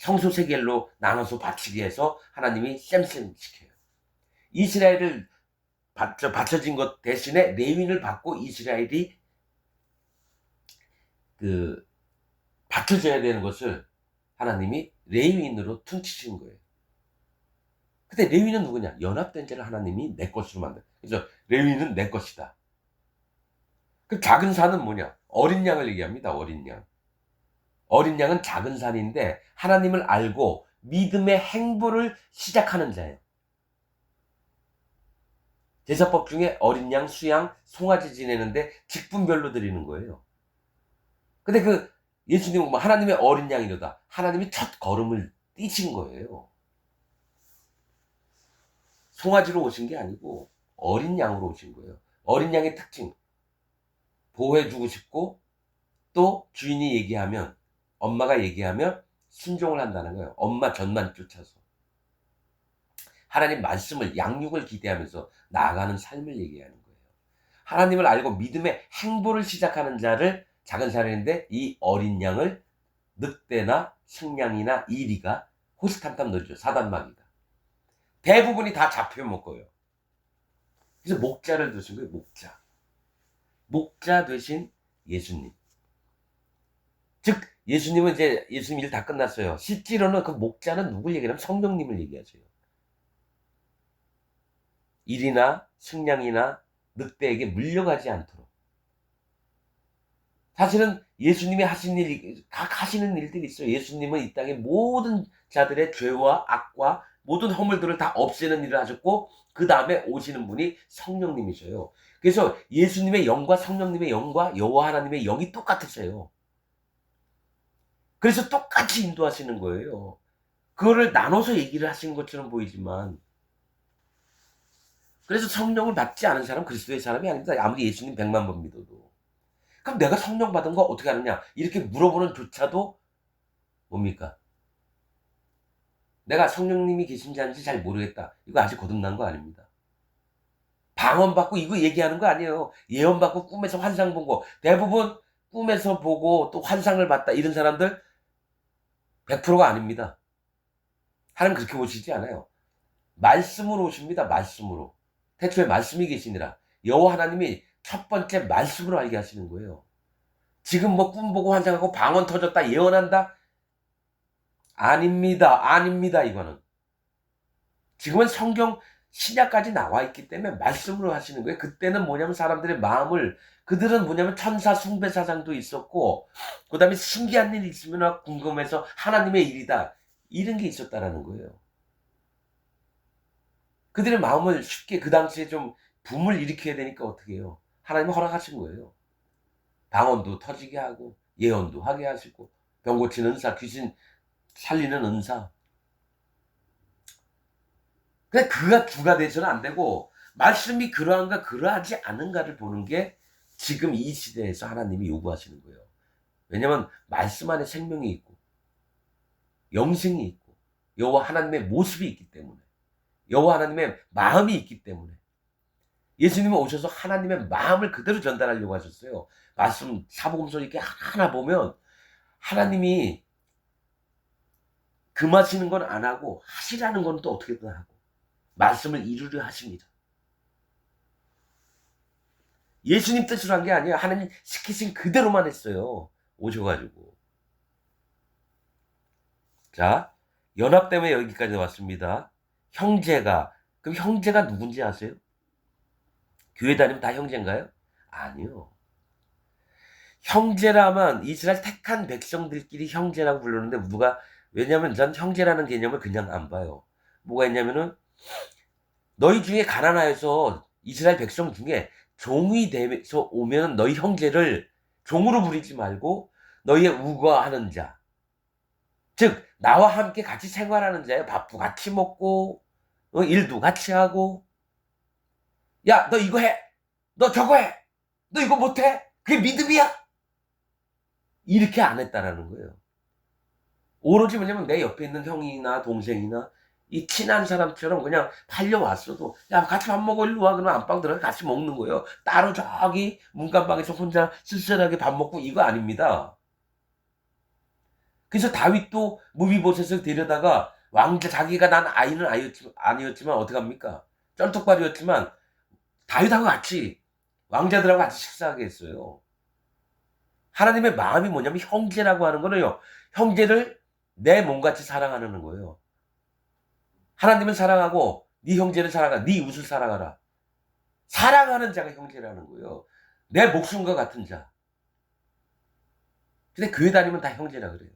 성소세겔로 나눠서 바치게 해서 하나님이 셈셈 시켜요. 이스라엘을 바쳐진 것 대신에 레위인을 받고 이스라엘이 그 바쳐져야 되는 것을 하나님이 레위인으로 퉁치신 거예요. 근데 레위는 누구냐? 연합된 자를 하나님이 내 것으로 만든. 그래서 레위는 내 것이다. 그 작은 산은 뭐냐? 어린 양을 얘기합니다. 어린 양. 어린 양은 작은 산인데 하나님을 알고 믿음의 행보를 시작하는 자예요. 제사법 중에 어린 양, 수양, 송아지 지내는데 직분별로 드리는 거예요. 근데 그 예수님은 하나님의 어린 양이로다. 하나님이 첫 걸음을 띄신 거예요. 송아지로 오신 게 아니고 어린 양으로 오신 거예요. 어린 양의 특징. 보호해주고 싶고 또 주인이 얘기하면 엄마가 얘기하면 순종을 한다는 거예요. 엄마 전만 쫓아서. 하나님 말씀을 양육을 기대하면서 나아가는 삶을 얘기하는 거예요. 하나님을 알고 믿음의 행보를 시작하는 자를 작은 사람인데 이 어린 양을 늑대나 승냥이나 이리가 호시탐탐 넣어줘. 사단마귀가. 대부분이 다 잡혀 먹어요. 그래서 목자를 두신 거예요. 목자. 목자 되신 예수님. 즉 예수님은 이제 예수님 일 다 끝났어요. 실제로는 그 목자는 누굴 얘기하면 성령님을 얘기하세요. 일이나 승냥이나 늑대에게 물려가지 않도록. 사실은 예수님이 하시는 일들이 있어요. 예수님은 이 땅의 모든 자들의 죄와 악과 모든 허물들을 다 없애는 일을 하셨고 그 다음에 오시는 분이 성령님이셔요. 그래서 예수님의 영과 성령님의 영과 여호와 하나님의 영이 똑같으세요. 그래서 똑같이 인도하시는 거예요. 그거를 나눠서 얘기를 하시는 것처럼 보이지만 그래서 성령을 받지 않은 사람은 그리스도의 사람이 아닙니다. 아무리 예수님 100만 번 믿어도. 그럼 내가 성령 받은 거 어떻게 하느냐? 이렇게 물어보는 조차도 뭡니까? 내가 성령님이 계신지 아닌지 잘 모르겠다. 이거 아직 거듭난 거 아닙니다. 방언받고 이거 얘기하는 거 아니에요. 예언받고 꿈에서 환상 본 거. 대부분 꿈에서 보고 또 환상을 봤다. 이런 사람들 100%가 아닙니다. 하나님 그렇게 오시지 않아요. 말씀으로 오십니다. 말씀으로. 태초에 말씀이 계시니라. 여호와 하나님이 첫 번째 말씀으로 알게 하시는 거예요. 지금 뭐 꿈 보고 환상하고 방언 터졌다 예언한다? 아닙니다. 아닙니다. 이거는. 지금은 성경 신약까지 나와 있기 때문에 말씀으로 하시는 거예요. 그때는 뭐냐면 사람들의 마음을 그들은 뭐냐면 천사 숭배 사상도 있었고 그 다음에 신기한 일이 있으면 궁금해서 하나님의 일이다. 이런 게 있었다라는 거예요. 그들의 마음을 쉽게 그 당시에 좀 붐을 일으켜야 되니까 어떻게 해요? 하나님이 허락하신 거예요. 방언도 터지게 하고 예언도 하게 하시고 병 고치는 은사, 귀신 살리는 은사. 근데 그가 주가 돼서는 안 되고 말씀이 그러한가 그러하지 않은가를 보는 게 지금 이 시대에서 하나님이 요구하시는 거예요. 왜냐하면 말씀 안에 생명이 있고 영생이 있고 여호와 하나님의 모습이 있기 때문에 여호와 하나님의 마음이 있기 때문에 예수님은 오셔서 하나님의 마음을 그대로 전달하려고 하셨어요. 말씀 사복음서 이렇게 하나 보면 하나님이 금하시는 건 안 하고 하시라는 건 또 어떻게든 하고 말씀을 이루려 하십니다. 예수님 뜻으로 한 게 아니에요. 하나님 시키신 그대로만 했어요. 오셔가지고. 자, 연합 때문에 여기까지 왔습니다. 형제가, 그럼 형제가 누군지 아세요? 교회 다니면 다 형제인가요? 아니요. 형제라면 이스라엘 택한 백성들끼리 형제라고 부르는데 누가, 왜냐면 전 형제라는 개념을 그냥 안 봐요. 뭐가 있냐면은 너희 중에 가난하여서 이스라엘 백성 중에 종이 돼서 오면 너희 형제를 종으로 부리지 말고 너희의 우거하는 자, 즉 나와 함께 같이 생활하는 자예요. 밥도 같이 먹고 일도 같이 하고, 야 너 이거 해, 너 저거 해, 너 이거 못해, 그게 믿음이야? 이렇게 안 했다라는 거예요. 오로지 뭐냐면 내 옆에 있는 형이나 동생이나 이 친한 사람처럼 그냥 달려왔어도 "야 같이 밥 먹어. 일로 와." 그러면 안방 들어가서 같이 먹는 거예요. 따로 저기 문간방에서 혼자 쓸쓸하게 밥 먹고 이거 아닙니다. 그래서 다윗도 무비보셋을 데려다가 왕자 자기가 난 아이는 아니었지만 어떡합니까? 쩔뚝발이었지만 다윗하고 같이 왕자들하고 같이 식사하게 했어요. 하나님의 마음이 뭐냐면 형제라고 하는 거는요. 형제를 내 몸같이 사랑하는 거예요. 하나님을 사랑하고 네 형제를 사랑하라. 네 이웃을 사랑하라. 사랑하는 자가 형제라는 거예요. 내 목숨과 같은 자. 근데 교회 다니면 다 형제라 그래요.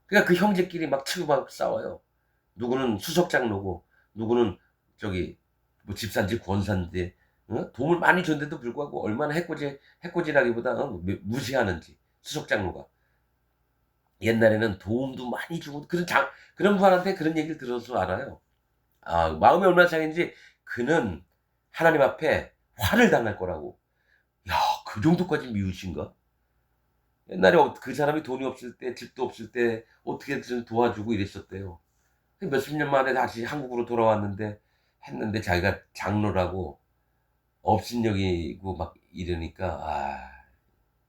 그러니까 그 형제끼리 막 치고받고 싸워요. 누구는 수석장로고 누구는 저기 뭐 집사인지 권사인지 도움을 많이 줬는데도 불구하고 얼마나 해코지라기보다 무시하는지 수석장로가. 옛날에는 도움도 많이 주고 그런 분한테 그런 얘기를 들어서 알아요. 아, 마음이 얼마나 상했는지 그는 하나님 앞에 화를 당할 거라고. 야, 그 정도까지 미우신가? 옛날에 그 사람이 돈이 없을 때, 집도 없을 때 어떻게든 도와주고 이랬었대요. 몇십 년 만에 다시 한국으로 돌아왔는데 했는데 자기가 장로라고 업신여기고 막 이러니까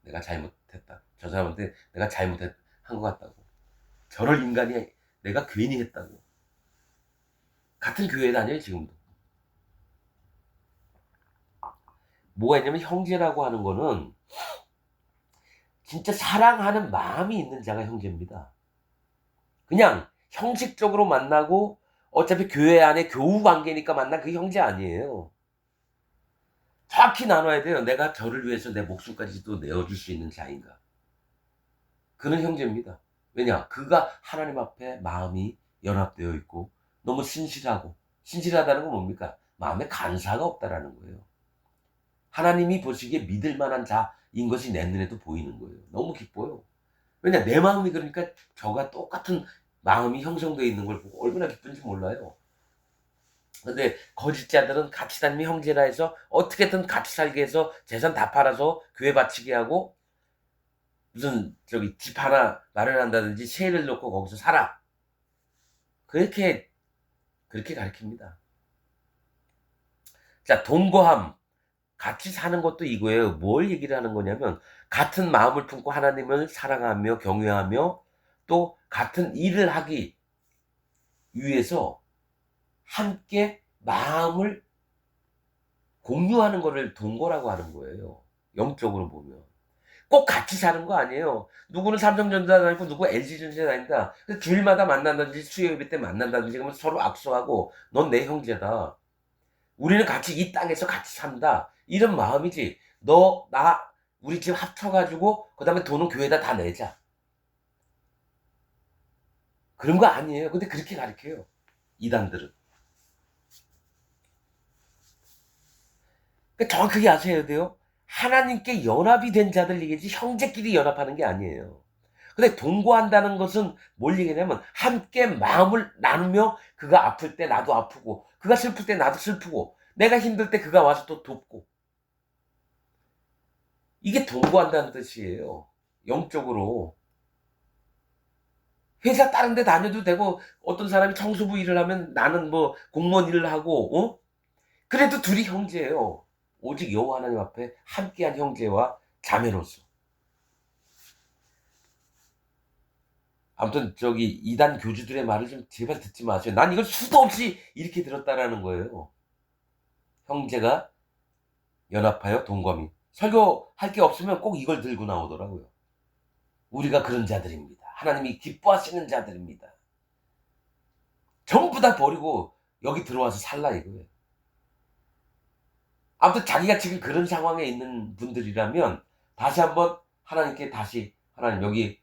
내가 잘못했다. 저 사람한테 내가 잘못한 것 같다고. 저럴 인간이 내가 괜히 했다고. 같은 교회에 다녀요 지금도. 뭐가 있냐면 형제라고 하는 거는 진짜 사랑하는 마음이 있는 자가 형제입니다. 그냥 형식적으로 만나고 어차피 교회 안에 교우 관계니까 만난 그 형제 아니에요. 정확히 나눠야 돼요. 내가 저를 위해서 내 목숨까지도 내어줄 수 있는 자인가. 그는 형제입니다. 왜냐? 그가 하나님 앞에 마음이 연합되어 있고 너무 신실하다는 건 뭡니까? 마음에 간사가 없다라는 거예요. 하나님이 보시기에 믿을 만한 자인 것이 내 눈에도 보이는 거예요. 너무 기뻐요. 왜냐? 내 마음이 그러니까 저가 똑같은 마음이 형성되어 있는 걸 보고 얼마나 기쁜지 몰라요. 근데 거짓자들은 같이 다니면 형제라 해서 어떻게든 같이 살게 해서 재산 다 팔아서 교회 바치게 하고 무슨 저기 집 하나 마련한다든지 세를 놓고 거기서 살아. 그렇게 가르칩니다. 자, 동거함. 같이 사는 것도 이거예요. 뭘 얘기를 하는 거냐면 같은 마음을 품고 하나님을 사랑하며 경외하며 또 같은 일을 하기 위해서 함께 마음을 공유하는 거를 동거라고 하는 거예요. 영적으로 보면. 꼭 같이 사는 거 아니에요. 누구는 삼성전자 다니고 누구 LG전자 다닌다. 주일마다 만난다든지 수요일 때 만난다든지 그러면 서로 악수하고 넌 내 형제다. 우리는 같이 이 땅에서 같이 산다. 이런 마음이지. 너, 나, 우리 집 합쳐가지고 그 다음에 돈은 교회에다 다 내자. 그런 거 아니에요. 근데 그렇게 가르쳐요. 이단들은. 그러니까 정확하게 아셔야 돼요. 하나님께 연합이 된 자들 얘기지 형제끼리 연합하는 게 아니에요. 근데 동거한다는 것은 뭘 얘기냐면 함께 마음을 나누며 그가 아플 때 나도 아프고 그가 슬플 때 나도 슬프고 내가 힘들 때 그가 와서 또 돕고 이게 동거한다는 뜻이에요. 영적으로. 회사 다른 데 다녀도 되고 어떤 사람이 청소부 일을 하면 나는 뭐 공무원 일을 하고 그래도 둘이 형제예요. 오직 여호와 하나님 앞에 함께한 형제와 자매로서. 아무튼 저기 이단 교주들의 말을 좀 제발 듣지 마세요. 난 이걸 수도 없이 이렇게 들었다라는 거예요. 형제가 연합하여 동거함이. 설교할 게 없으면 꼭 이걸 들고 나오더라고요. 우리가 그런 자들입니다. 하나님이 기뻐하시는 자들입니다. 전부 다 버리고 여기 들어와서 살라 이거예요. 아무튼 자기가 지금 그런 상황에 있는 분들이라면 다시 한번 하나님께 하나님 여기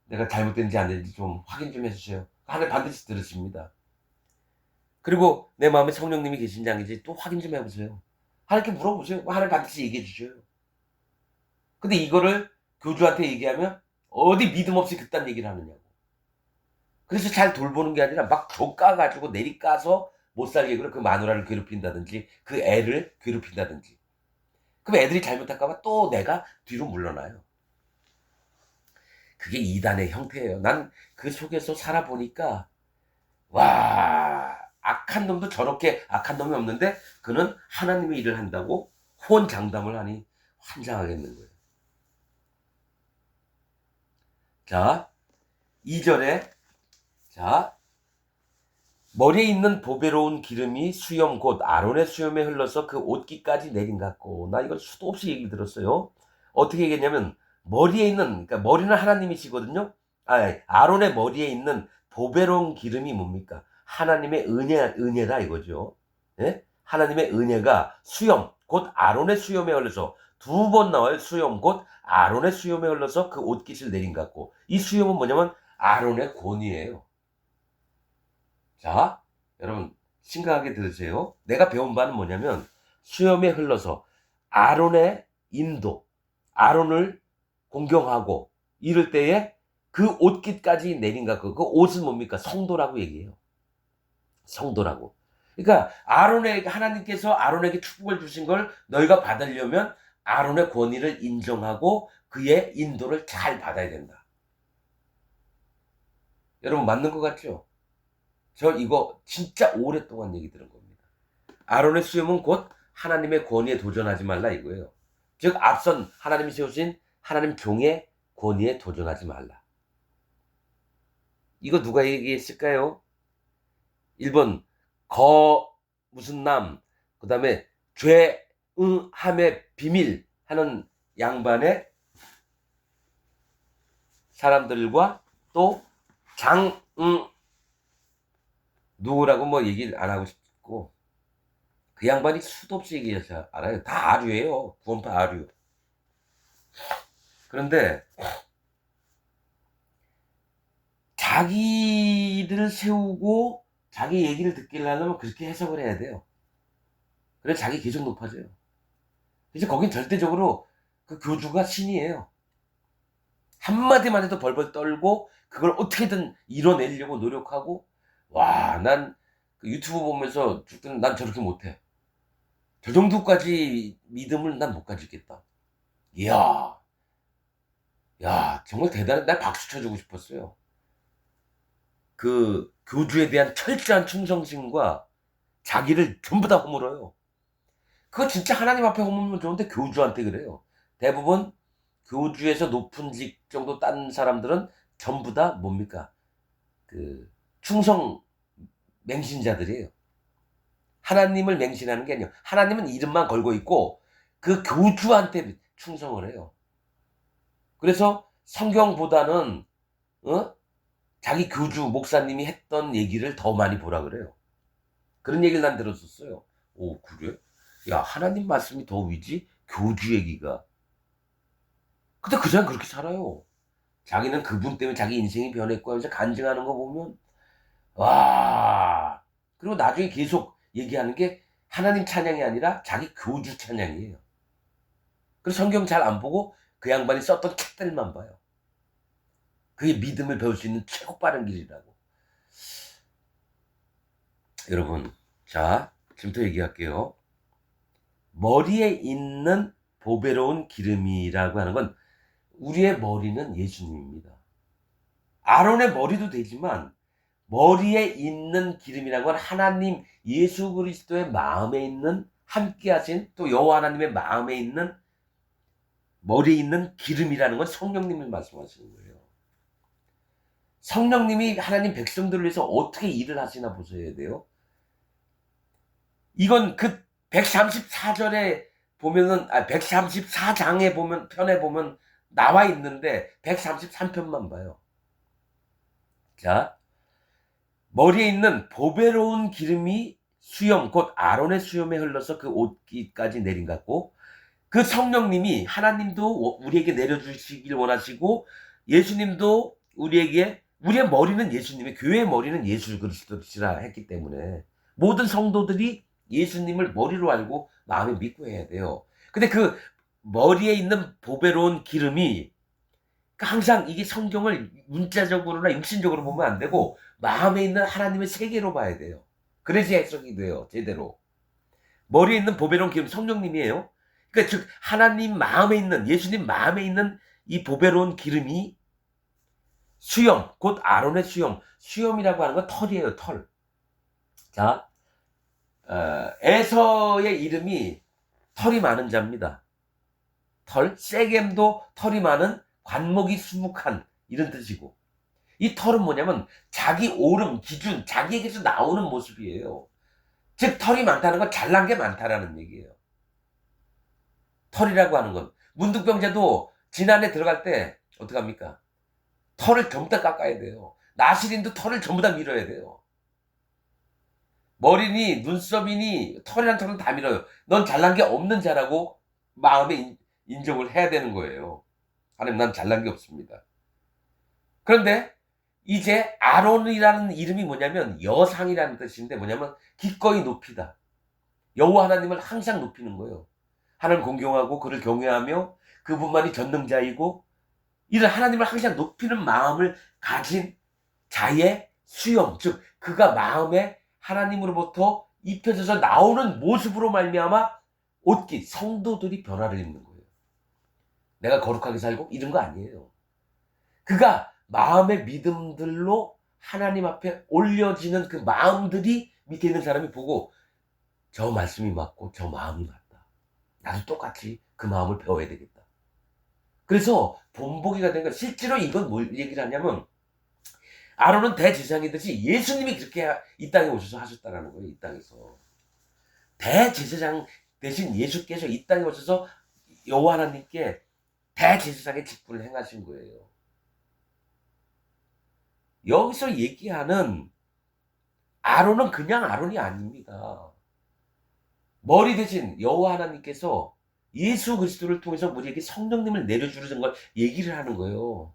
내가 잘못된지 안 된지 좀 확인 좀 해주세요. 하나님 반드시 들으십니다. 그리고 내 마음에 성령님이 계신지 안 계신지 또 확인 좀 해보세요. 하나님께 물어보세요. 하나님 반드시 얘기해 주셔요. 근데 이거를 교주한테 얘기하면 어디 믿음 없이 그딴 얘기를 하느냐고. 그래서 잘 돌보는 게 아니라 막 족까가지고 내리까서 못 살게 그 마누라를 괴롭힌다든지 그 애를 괴롭힌다든지. 그럼 애들이 잘못할까봐 또 내가 뒤로 물러나요. 그게 이단의 형태예요. 난 그 속에서 살아보니까 와, 악한 놈도 저렇게 악한 놈이 없는데 그는 하나님의 일을 한다고 호언장담을 하니 환장하겠는 거예요. 자, 2절에 자, 머리에 있는 보배로운 기름이 수염 곧 아론의 수염에 흘러서 그 옷깃까지 내린 같고. 나 이걸 수도 없이 얘기를 들었어요. 어떻게 얘기했냐면 머리에 있는, 그러니까 머리는 하나님이시거든요. 아론의 머리에 있는 보배로운 기름이 뭡니까? 하나님의 은혜다 이거죠. 예? 하나님의 은혜가 수염 곧 아론의 수염에 흘러서 두 번 나와요. 수염 곧 아론의 수염에 흘러서 그 옷깃을 내린 같고. 이 수염은 뭐냐면 아론의 권위예요. 자, 여러분 심각하게 들으세요. 내가 배운 바는 뭐냐면 수염에 흘러서 아론의 인도, 아론을 공경하고 이럴 때에 그 옷깃까지 내린 것, 그 옷은 뭡니까? 성도라고 얘기해요. 성도라고. 그러니까 하나님께서 아론에게 축복을 주신 걸 너희가 받으려면 아론의 권위를 인정하고 그의 인도를 잘 받아야 된다. 여러분 맞는 것 같죠? 저 이거 진짜 오랫동안 얘기 들은 겁니다. 아론의 수염은 곧 하나님의 권위에 도전하지 말라 이거예요. 즉 앞선 하나님이 세우신 하나님 종의 권위에 도전하지 말라. 이거 누가 얘기했을까요? 1번 무슨 남, 그 다음에 죄응함의 비밀 하는 양반의 사람들과 또 누구라고 뭐 얘기를 안 하고 싶고, 그 양반이 수도 없이 얘기해서 알아요. 다 아류예요. 구원파 아류. 그런데 자기를 세우고 자기 얘기를 듣기를 하려면 그렇게 해석을 해야 돼요. 그래서 자기 계속 높아져요. 그래서 거긴 절대적으로 그 교주가 신이에요. 한마디만 해도 벌벌 떨고 그걸 어떻게든 이뤄내려고 노력하고. 와, 난 그 유튜브 보면서 난 저렇게 못해. 저 정도까지 믿음을 난 못 가지겠다. 이야, 야, 정말 대단해. 날 박수 쳐주고 싶었어요. 그 교주에 대한 철저한 충성심과 자기를 전부 다 허물어요. 그거 진짜 하나님 앞에 허물면 좋은데 교주한테 그래요. 대부분 교주에서 높은 직 정도 딴 사람들은 전부 다 뭡니까? 그 충성 맹신자들이에요. 하나님을 맹신하는 게 아니에요. 하나님은 이름만 걸고 있고 그 교주한테 충성을 해요. 그래서 성경보다는 자기 교주 목사님이 했던 얘기를 더 많이 보라 그래요. 그런 얘기를 난 들었었어요. 오, 그래? 야, 하나님 말씀이 더 위지 교주 얘기가. 근데 그 사람 그렇게 살아요. 자기는 그분 때문에 자기 인생이 변했고 하면서 간증하는 거 보면 와. 그리고 나중에 계속 얘기하는 게 하나님 찬양이 아니라 자기 교주 찬양이에요. 그래서 성경 잘 안 보고 그 양반이 썼던 책들만 봐요. 그게 믿음을 배울 수 있는 최고 빠른 길이라고. 여러분, 자, 지금부터 얘기할게요. 머리에 있는 보배로운 기름이라고 하는 건 우리의 머리는 예수님입니다. 아론의 머리도 되지만 머리에 있는 기름이라는 건 하나님 예수 그리스도의 마음에 있는 함께 하신 또 여호와 하나님의 마음에 있는 머리에 있는 기름이라는 건 성령님을 말씀하시는 거예요. 성령님이 하나님 백성들을 위해서 어떻게 일을 하시나 보셔야 돼요. 이건 그 134절에 보면은 134장에 보면 편에 보면 나와 있는데 133편만 봐요. 자, 머리에 있는 보배로운 기름이 수염 곧 아론의 수염에 흘러서 그 옷깃까지 내린 것 같고, 그 성령님이 하나님도 우리에게 내려주시길 원하시고 예수님도 우리의 머리는 예수님의 교회의 머리는 예수 그리스도시라 했기 때문에 모든 성도들이 예수님을 머리로 알고 마음에 믿고 해야 돼요. 근데 그 머리에 있는 보배로운 기름이 항상 이게 성경을 문자적으로나 육신적으로 보면 안 되고 마음에 있는 하나님의 세계로 봐야 돼요. 그래서 해석이 돼요. 제대로. 머리에 있는 보배로운 기름 성령님이에요. 그러니까 즉 하나님 마음에 있는 예수님 마음에 있는 이 보배로운 기름이 수염, 곧 아론의 수염. 수염이라고 하는 건 털이에요, 털. 자, 에서의 이름이 털이 많은 자입니다. 털, 세겜도 털이 많은, 관목이 수북한, 이런 뜻이고, 이 털은 뭐냐면 자기 오름, 기준, 자기에게서 나오는 모습이에요. 즉 털이 많다는 건 잘난 게 많다라는 얘기예요. 털이라고 하는 건 문득병자도 진안에 들어갈 때 어떡합니까? 털을 전부 다 깎아야 돼요. 나시린도 털을 전부 다 밀어야 돼요. 머리니 눈썹이니 털이란 털은 다 밀어요. 넌 잘난 게 없는 자라고 마음에 인정을 해야 되는 거예요. 하나님, 난 잘난 게 없습니다. 그런데 이제 아론이라는 이름이 뭐냐면 여상이라는 뜻인데, 뭐냐면 기꺼이 높이다. 여호와 하나님을 항상 높이는 거예요. 하나님을 공경하고 그를 경외하며 그분만이 전능자이고, 이런 하나님을 항상 높이는 마음을 가진 자의 수염, 즉 그가 마음에 하나님으로부터 입혀져서 나오는 모습으로 말미암아 옷깃, 성도들이 변화를 입는 거예요. 내가 거룩하게 살고 이런 거 아니에요. 그가 마음의 믿음들로 하나님 앞에 올려지는 그 마음들이 밑에 있는 사람이 보고, 저 말씀이 맞고 저 마음이 맞다. 나도 똑같이 그 마음을 배워야 되겠다. 그래서 본보기가 된 거. 실제로 이건 뭘 얘기를 하냐면, 아론은 대제사장이듯이 예수님이 그렇게 이 땅에 오셔서 하셨다라는 거예요. 이 땅에서 대제사장 대신 예수께서 이 땅에 오셔서 여호와 하나님께 대제사장의 직분을 행하신 거예요. 여기서 얘기하는 아론은 그냥 아론이 아닙니다. 머리 대신 여호와 하나님께서 예수 그리스도를 통해서 우리에게 성령님을 내려주는 걸 얘기를 하는 거예요.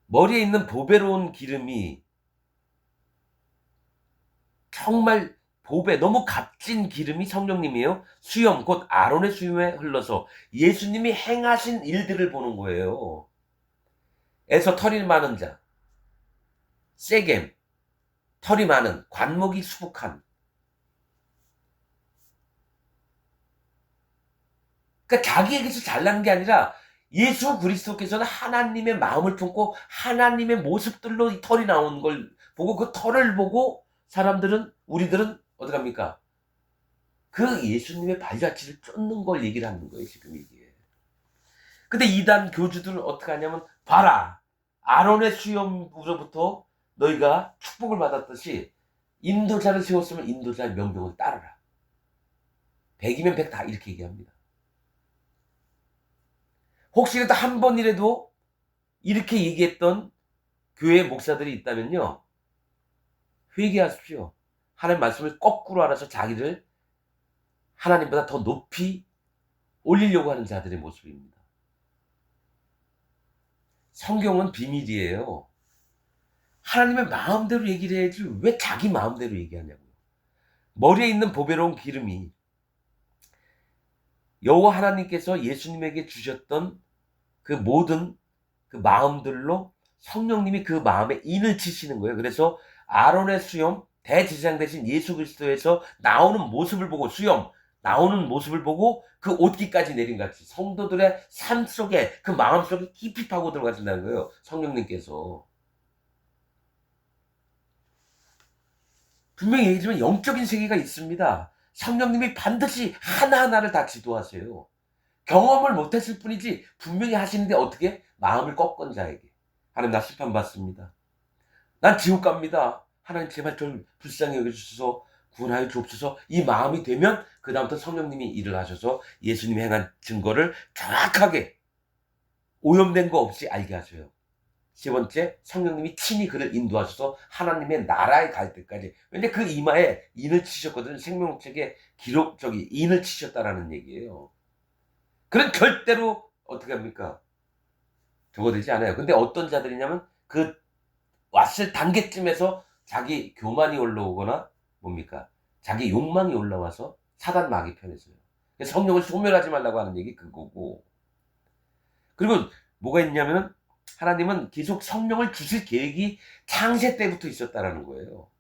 머리에 있는 보배로운 기름이 정말 보배, 너무 값진 기름이 성령님이에요. 수염, 곧 아론의 수염에 흘러서 예수님이 행하신 일들을 보는 거예요. 에서 털이 많은 자, 세겜, 털이 많은, 관목이 수북한. 그러니까 자기에게서 잘난 게 아니라 예수 그리스도께서는 하나님의 마음을 품고 하나님의 모습들로 이 털이 나온 걸 보고, 그 털을 보고 사람들은, 우리들은 어떡합니까? 그 예수님의 발자취를 쫓는 걸 얘기를 하는 거예요, 지금 이게. 근데 이단 교주들은 어떻게 하냐면, 봐라, 아론의 수염으로부터 너희가 축복을 받았듯이 인도자를 세웠으면 인도자의 명령을 따르라. 100이면 100 다, 이렇게 얘기합니다. 혹시라도 한 번이라도 이렇게 얘기했던 교회 목사들이 있다면요, 회개하십시오. 하나님 말씀을 거꾸로 알아서 자기를 하나님보다 더 높이 올리려고 하는 자들의 모습입니다. 성경은 비밀이에요. 하나님의 마음대로 얘기를 해야지 왜 자기 마음대로 얘기하냐고요. 머리에 있는 보배로운 기름이 여호와 하나님께서 예수님에게 주셨던 그 모든 그 마음들로 성령님이 그 마음에 인을 치시는 거예요. 그래서 아론의 수염, 대제사장 대신 예수 그리스도에서 나오는 모습을 보고, 수염 나오는 모습을 보고 그 옷깃까지 내린 같이 성도들의 삶 속에, 그 마음 속에 깊이 파고 들어가신다는 거예요. 성령님께서. 분명히 얘기하지만 영적인 세계가 있습니다. 성령님이 반드시 하나하나를 다 지도하세요. 경험을 못했을 뿐이지 분명히 하시는데, 어떻게? 마음을 꺾은 자에게. 하나님, 나 심판받습니다. 난 지옥 갑니다. 하나님, 제발 저를 불쌍히 여겨주셔서 구원하여 주옵소서. 이 마음이 되면 그 다음부터 성령님이 일을 하셔서 예수님이 행한 증거를 정확하게 오염된 거 없이 알게 하셔요. 세 번째, 성령님이 친히 그를 인도하셔서 하나님의 나라에 갈 때까지. 왜냐, 그 이마에 인을 치셨거든요. 생명책에 인을 치셨다라는 얘기예요. 그런 절대로 어떻게 합니까? 적어되지 않아요. 근데 어떤 자들이냐면, 그 왔을 단계쯤에서 자기 교만이 올라오거나, 뭡니까? 자기 욕망이 올라와서 사단 마귀 편에서요. 성령을 소멸하지 말라고 하는 얘기 그거고. 그리고 뭐가 있냐면, 하나님은 계속 성령을 주실 계획이 창세 때부터 있었다라는 거예요.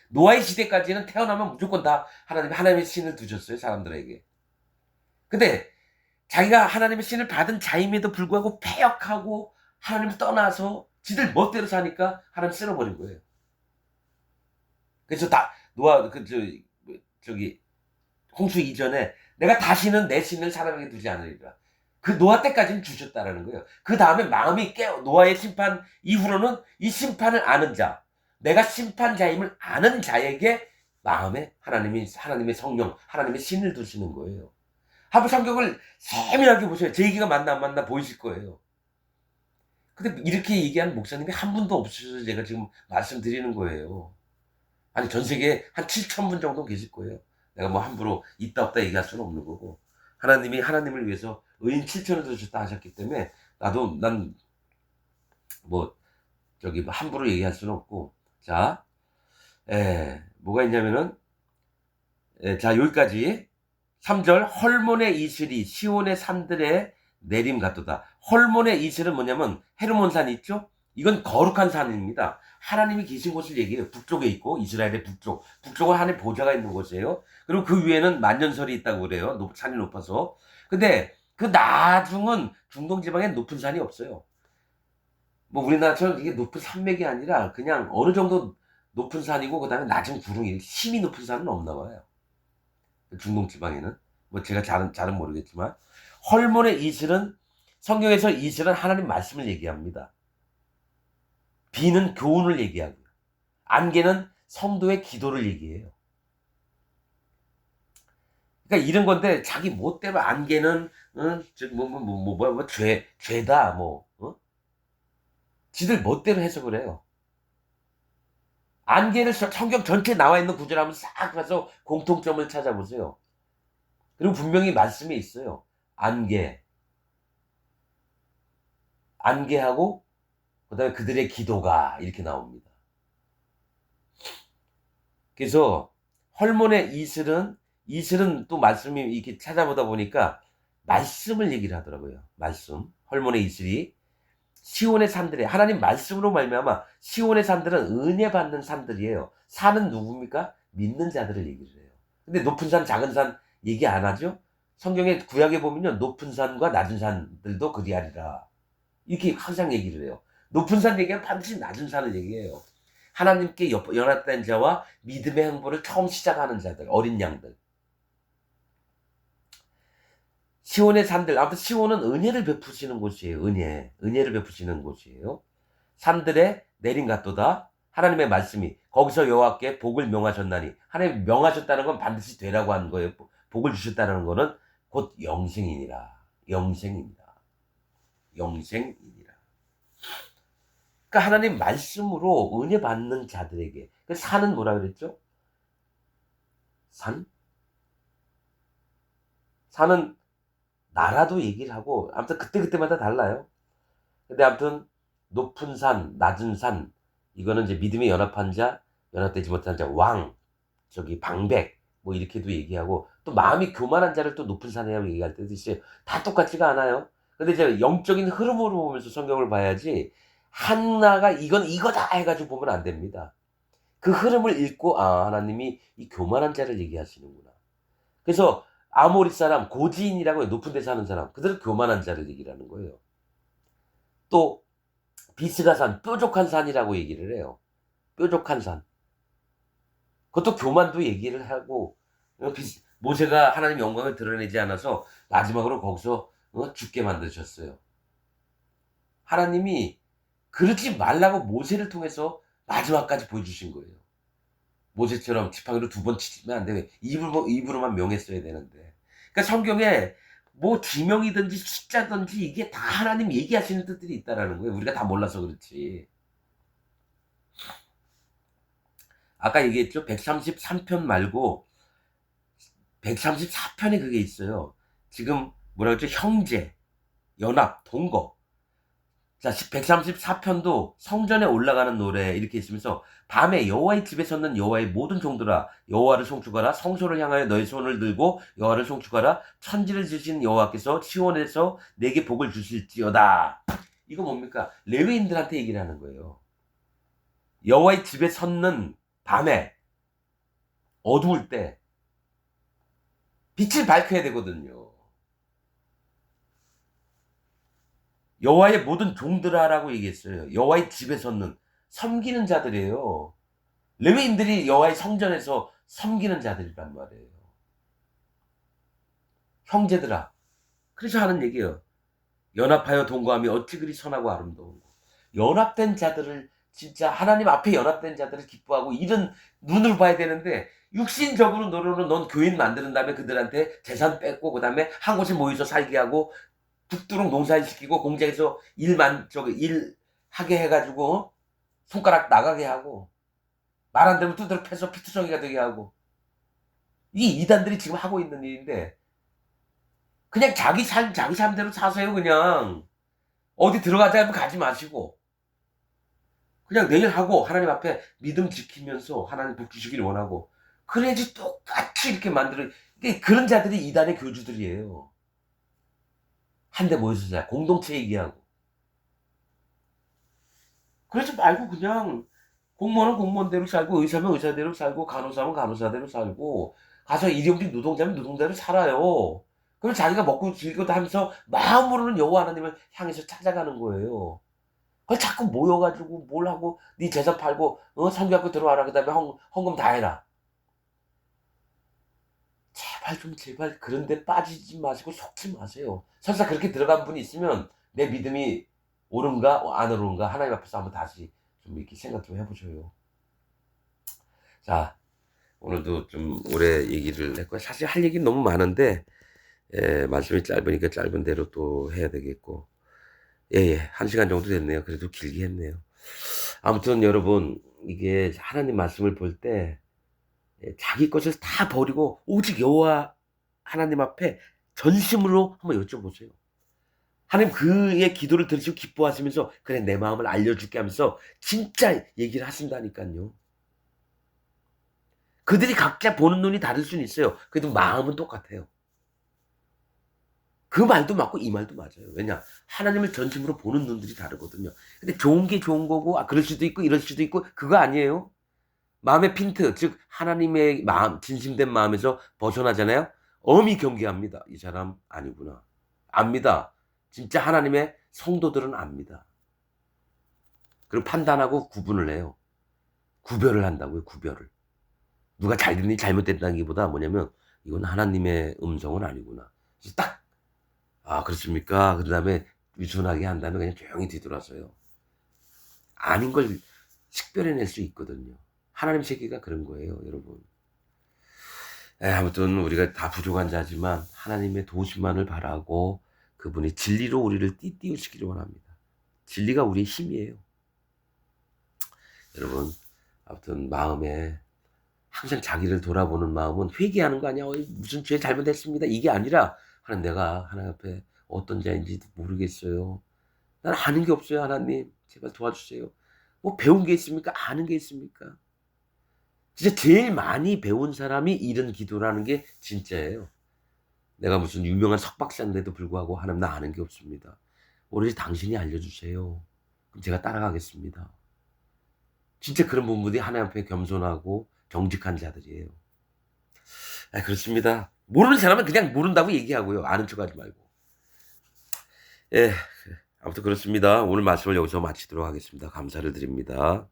노아의 시대까지는 태어나면 무조건 다 하나님의 신을 두셨어요, 사람들에게. 근데 자기가 하나님의 신을 받은 자임에도 불구하고 패역하고 하나님을 떠나서 지들 멋대로 사니까 하나님 쓸어버린 거예요. 그래서 다 노아 저기 홍수 이전에 내가 다시는 내 신을 사람에게 두지 않으리라. 그 노아 때까지는 주셨다라는 거예요. 그 다음에 마음이 노아의 심판 이후로는 이 심판을 아는 자, 내가 심판자임을 아는 자에게 마음에 하나님의 성령, 하나님의 신을 두시는 거예요. 한번 성경을 세밀하게 보세요. 제 얘기가 맞나 안 맞나 보이실 거예요. 근데 이렇게 얘기하는 목사님이 한 분도 없으셔서 제가 지금 말씀드리는 거예요. 아니, 전 세계에 한 7,000분 정도 계실 거예요. 내가 뭐 함부로 있다 없다 얘기할 수는 없는 거고. 하나님이 하나님을 위해서 의인 7천을 두셨다 하셨기 때문에 난 뭐 함부로 얘기할 수는 없고. 자, 뭐가 있냐면은 자, 여기까지 3절 헐몬의 이슬이 시온의 산들에 내림 같도다. 헐몬의 이슬은 뭐냐면 헤르몬산 있죠? 이건 거룩한 산입니다. 하나님이 계신 곳을 얘기해요. 북쪽에 있고 이스라엘의 북쪽은 하나님의 보좌가 있는 곳이에요. 그리고 그 위에는 만년설이 있다고 그래요. 산이 높아서. 근데 그 나중은 중동 지방에 높은 산이 없어요. 뭐 우리나라처럼 이게 높은 산맥이 아니라 그냥 어느 정도 높은 산이고 그다음에 낮은 구릉이 힘이 높은 산은 없나 봐요. 중동 지방에는. 뭐 제가 잘은 모르겠지만 헐몬의 이슬은 성경에서 이슬은 하나님 말씀을 얘기합니다. 비는 교훈을 얘기하고요. 안개는 성도의 기도를 얘기해요. 그러니까 이런 건데 자기 멋대로 안개는 죄다 지들 멋대로 해석을 해요. 안개를 성경 전체에 나와 있는 구절 한번 싹 가서 공통점을 찾아보세요. 그리고 분명히 말씀에 있어요. 안개하고 그다음에 그들의 기도가 이렇게 나옵니다. 그래서 헐몬의 이슬은 또 말씀이 이렇게 찾아보다 보니까 말씀을 얘기를 하더라고요. 말씀. 헐몬의 이슬이 시온의 산들에 하나님 말씀으로 말미암아 시온의 산들은 은혜 받는 산들이에요. 산은 누굽니까? 믿는 자들을 얘기를 해요. 근데 높은 산, 작은 산 얘기 안 하죠? 성경에 구약에 보면요. 높은 산과 낮은 산들도 그리하리라. 이렇게 항상 얘기를 해요. 높은 산 얘기하면 반드시 낮은 산을 얘기해요. 하나님께 연합된 자와 믿음의 행보를 처음 시작하는 자들, 어린 양들. 시온의 산들, 아무튼 시온은 은혜를 베푸시는 곳이에요. 은혜를 베푸시는 곳이에요. 산들에 내린 같도다. 하나님의 말씀이 거기서 여호와께 복을 명하셨나니, 하나님 명하셨다는 건 반드시 되라고 하는 거예요. 복을 주셨다는 거는 곧 영생이니라. 영생이니라. 그러니까 하나님 말씀으로 은혜 받는 자들에게. 산은 뭐라 그랬죠? 산은 나라도 얘기를 하고, 아무튼 그때마다 달라요. 근데 아무튼 높은 산, 낮은 산, 이거는 이제 믿음에 연합한 자, 연합되지 못한 자, 방백, 뭐 이렇게도 얘기하고, 또 마음이 교만한 자를 또 높은 산이라고 얘기할 때도 있어요. 다 똑같지가 않아요. 근데 이제 영적인 흐름으로 보면서 성경을 봐야지, 하나가 이건 이거다 해가지고 보면 안 됩니다. 그 흐름을 읽고, 하나님이 이 교만한 자를 얘기하시는구나. 그래서 아모리 사람, 고지인이라고 해요. 높은 데 사는 사람. 그들은 교만한 자를 얘기하는 거예요. 또 비스가산, 뾰족한 산이라고 얘기를 해요. 뾰족한 산. 그것도 교만도 얘기를 하고, 모세가 하나님 영광을 드러내지 않아서 마지막으로 거기서 죽게 만드셨어요. 하나님이 그러지 말라고 모세를 통해서 마지막까지 보여주신 거예요. 모세처럼 지팡이로 2번 치면 안 돼. 입으로만 명했어야 되는데. 그러니까 성경에 뭐 지명이든지 숫자든지 이게 다 하나님 얘기하시는 뜻들이 있다라는 거예요. 우리가 다 몰라서 그렇지. 아까 얘기했죠. 133편 말고 134편에 그게 있어요. 지금 뭐라 그랬죠? 형제, 연합, 동거. 자, 134편도 성전에 올라가는 노래 이렇게 있으면서 밤에 여호와의 집에 섰는 여호와의 모든 종들아 여호와를 송축하라. 성소를 향하여 너의 손을 들고 여호와를 송축하라. 천지를 지으신 여호와께서 시온에서 내게 복을 주실지어다. 이거 뭡니까? 레위인들한테 얘기를 하는 거예요. 여호와의 집에 섰는 밤에 어두울 때 빛을 밝혀야 되거든요. 여호와의 모든 종들아라고 얘기했어요. 여호와의 집에 섰는 섬기는 자들이에요. 레위인들이 여호와의 성전에서 섬기는 자들이란 말이에요. 형제들아. 그래서 하는 얘기예요. 연합하여 동거하며 어찌 그리 선하고 아름다운고. 연합된 자들을 진짜 하나님 앞에 연합된 자들을 기뻐하고 이런 눈으로 봐야 되는데 육신적으로 너로는 넌 교인 만드는 다음에 그들한테 재산 뺏고 그다음에 한 곳에 모여서 살게 하고 죽도록 농사시키고 공장에서 일 하게 해가지고 손가락 나가게 하고 말 안 되면 두드러 패서 피투성이가 되게 하고 이 이단들이 지금 하고 있는 일인데 그냥 자기 삶대로 사세요. 그냥 어디 들어가자 하면 가지 마시고 그냥 내일 하고 하나님 앞에 믿음 지키면서 하나님 복 주시기를 원하고 그래야지 똑같이 이렇게 만들어. 그런 자들이 이단의 교주들이에요. 한데 모여서 자 공동체 얘기하고 그러지 말고 그냥 공무원은 공무원대로 살고 의사면 의사대로 살고 간호사면 간호사대로 살고 가서 일용직 노동자면 노동자대로 살아요. 그럼 자기가 먹고 즐기고 하면서 마음으로는 여호와 하나님을 향해서 찾아가는 거예요. 그걸 자꾸 모여가지고 뭘 하고 네 재산 팔고 선교학교 들어와라 그다음에 헌금 다 해라. 제발 그런 데 빠지지 마시고 속지 마세요. 설사 그렇게 들어간 분이 있으면 내 믿음이 옳은가 안 옳은가 하나님 앞에서 한번 다시 좀 이렇게 생각 좀 해보셔요. 자, 오늘도 좀 오래 얘기를 했고요. 사실 할 얘기는 너무 많은데 말씀이 짧으니까 짧은 대로 또 해야 되겠고 예, 1시간 정도 됐네요. 그래도 길게 했네요. 아무튼 여러분 이게 하나님 말씀을 볼 때 자기 것을 다 버리고 오직 여호와 하나님 앞에 전심으로 한번 여쭤보세요. 하나님 그의 기도를 들으시고 기뻐하시면서 그래 내 마음을 알려줄게 하면서 진짜 얘기를 하신다니까요. 그들이 각자 보는 눈이 다를 수는 있어요. 그래도 마음은 똑같아요. 그 말도 맞고 이 말도 맞아요. 왜냐? 하나님을 전심으로 보는 눈들이 다르거든요. 근데 좋은 게 좋은 거고 그럴 수도 있고 이럴 수도 있고 그거 아니에요. 마음의 핀트 즉 하나님의 마음 진심된 마음에서 벗어나잖아요. 엄히 경계합니다. 이 사람 아니구나. 압니다. 진짜 하나님의 성도들은 압니다. 그리고 판단하고 구분을 해요. 구별을 한다고요. 구별을. 누가 잘 됐니 잘못됐다기보다 뭐냐면 이건 하나님의 음성은 아니구나. 그래서 딱 아 그렇습니까? 그다음에 유순하게 한 다음에 그냥 조용히 뒤돌아서요. 아닌 걸 식별해낼 수 있거든요. 하나님 세계가 그런 거예요, 여러분. 아무튼 우리가 다 부족한 자지만 하나님의 도우심만을 바라고 그분이 진리로 우리를 띄우시기를 원합니다. 진리가 우리의 힘이에요. 여러분, 아무튼 마음에 항상 자기를 돌아보는 마음은 회개하는 거 아니야. 무슨 죄 잘못했습니다. 이게 아니라 하나님 내가 하나님 앞에 어떤 자인지도 모르겠어요. 난 아는 게 없어요. 하나님 제발 도와주세요. 뭐 배운 게 있습니까? 아는 게 있습니까? 진짜 제일 많이 배운 사람이 이런 기도라는 게 진짜예요. 내가 무슨 유명한 석박사인데도 불구하고 하나님 나 아는 게 없습니다. 오로지 당신이 알려주세요. 그럼 제가 따라가겠습니다. 진짜 그런 분들이 하나님 앞에 겸손하고 정직한 자들이에요. 그렇습니다. 모르는 사람은 그냥 모른다고 얘기하고요. 아는 척하지 말고. 예, 아무튼 그렇습니다. 오늘 말씀을 여기서 마치도록 하겠습니다. 감사를 드립니다.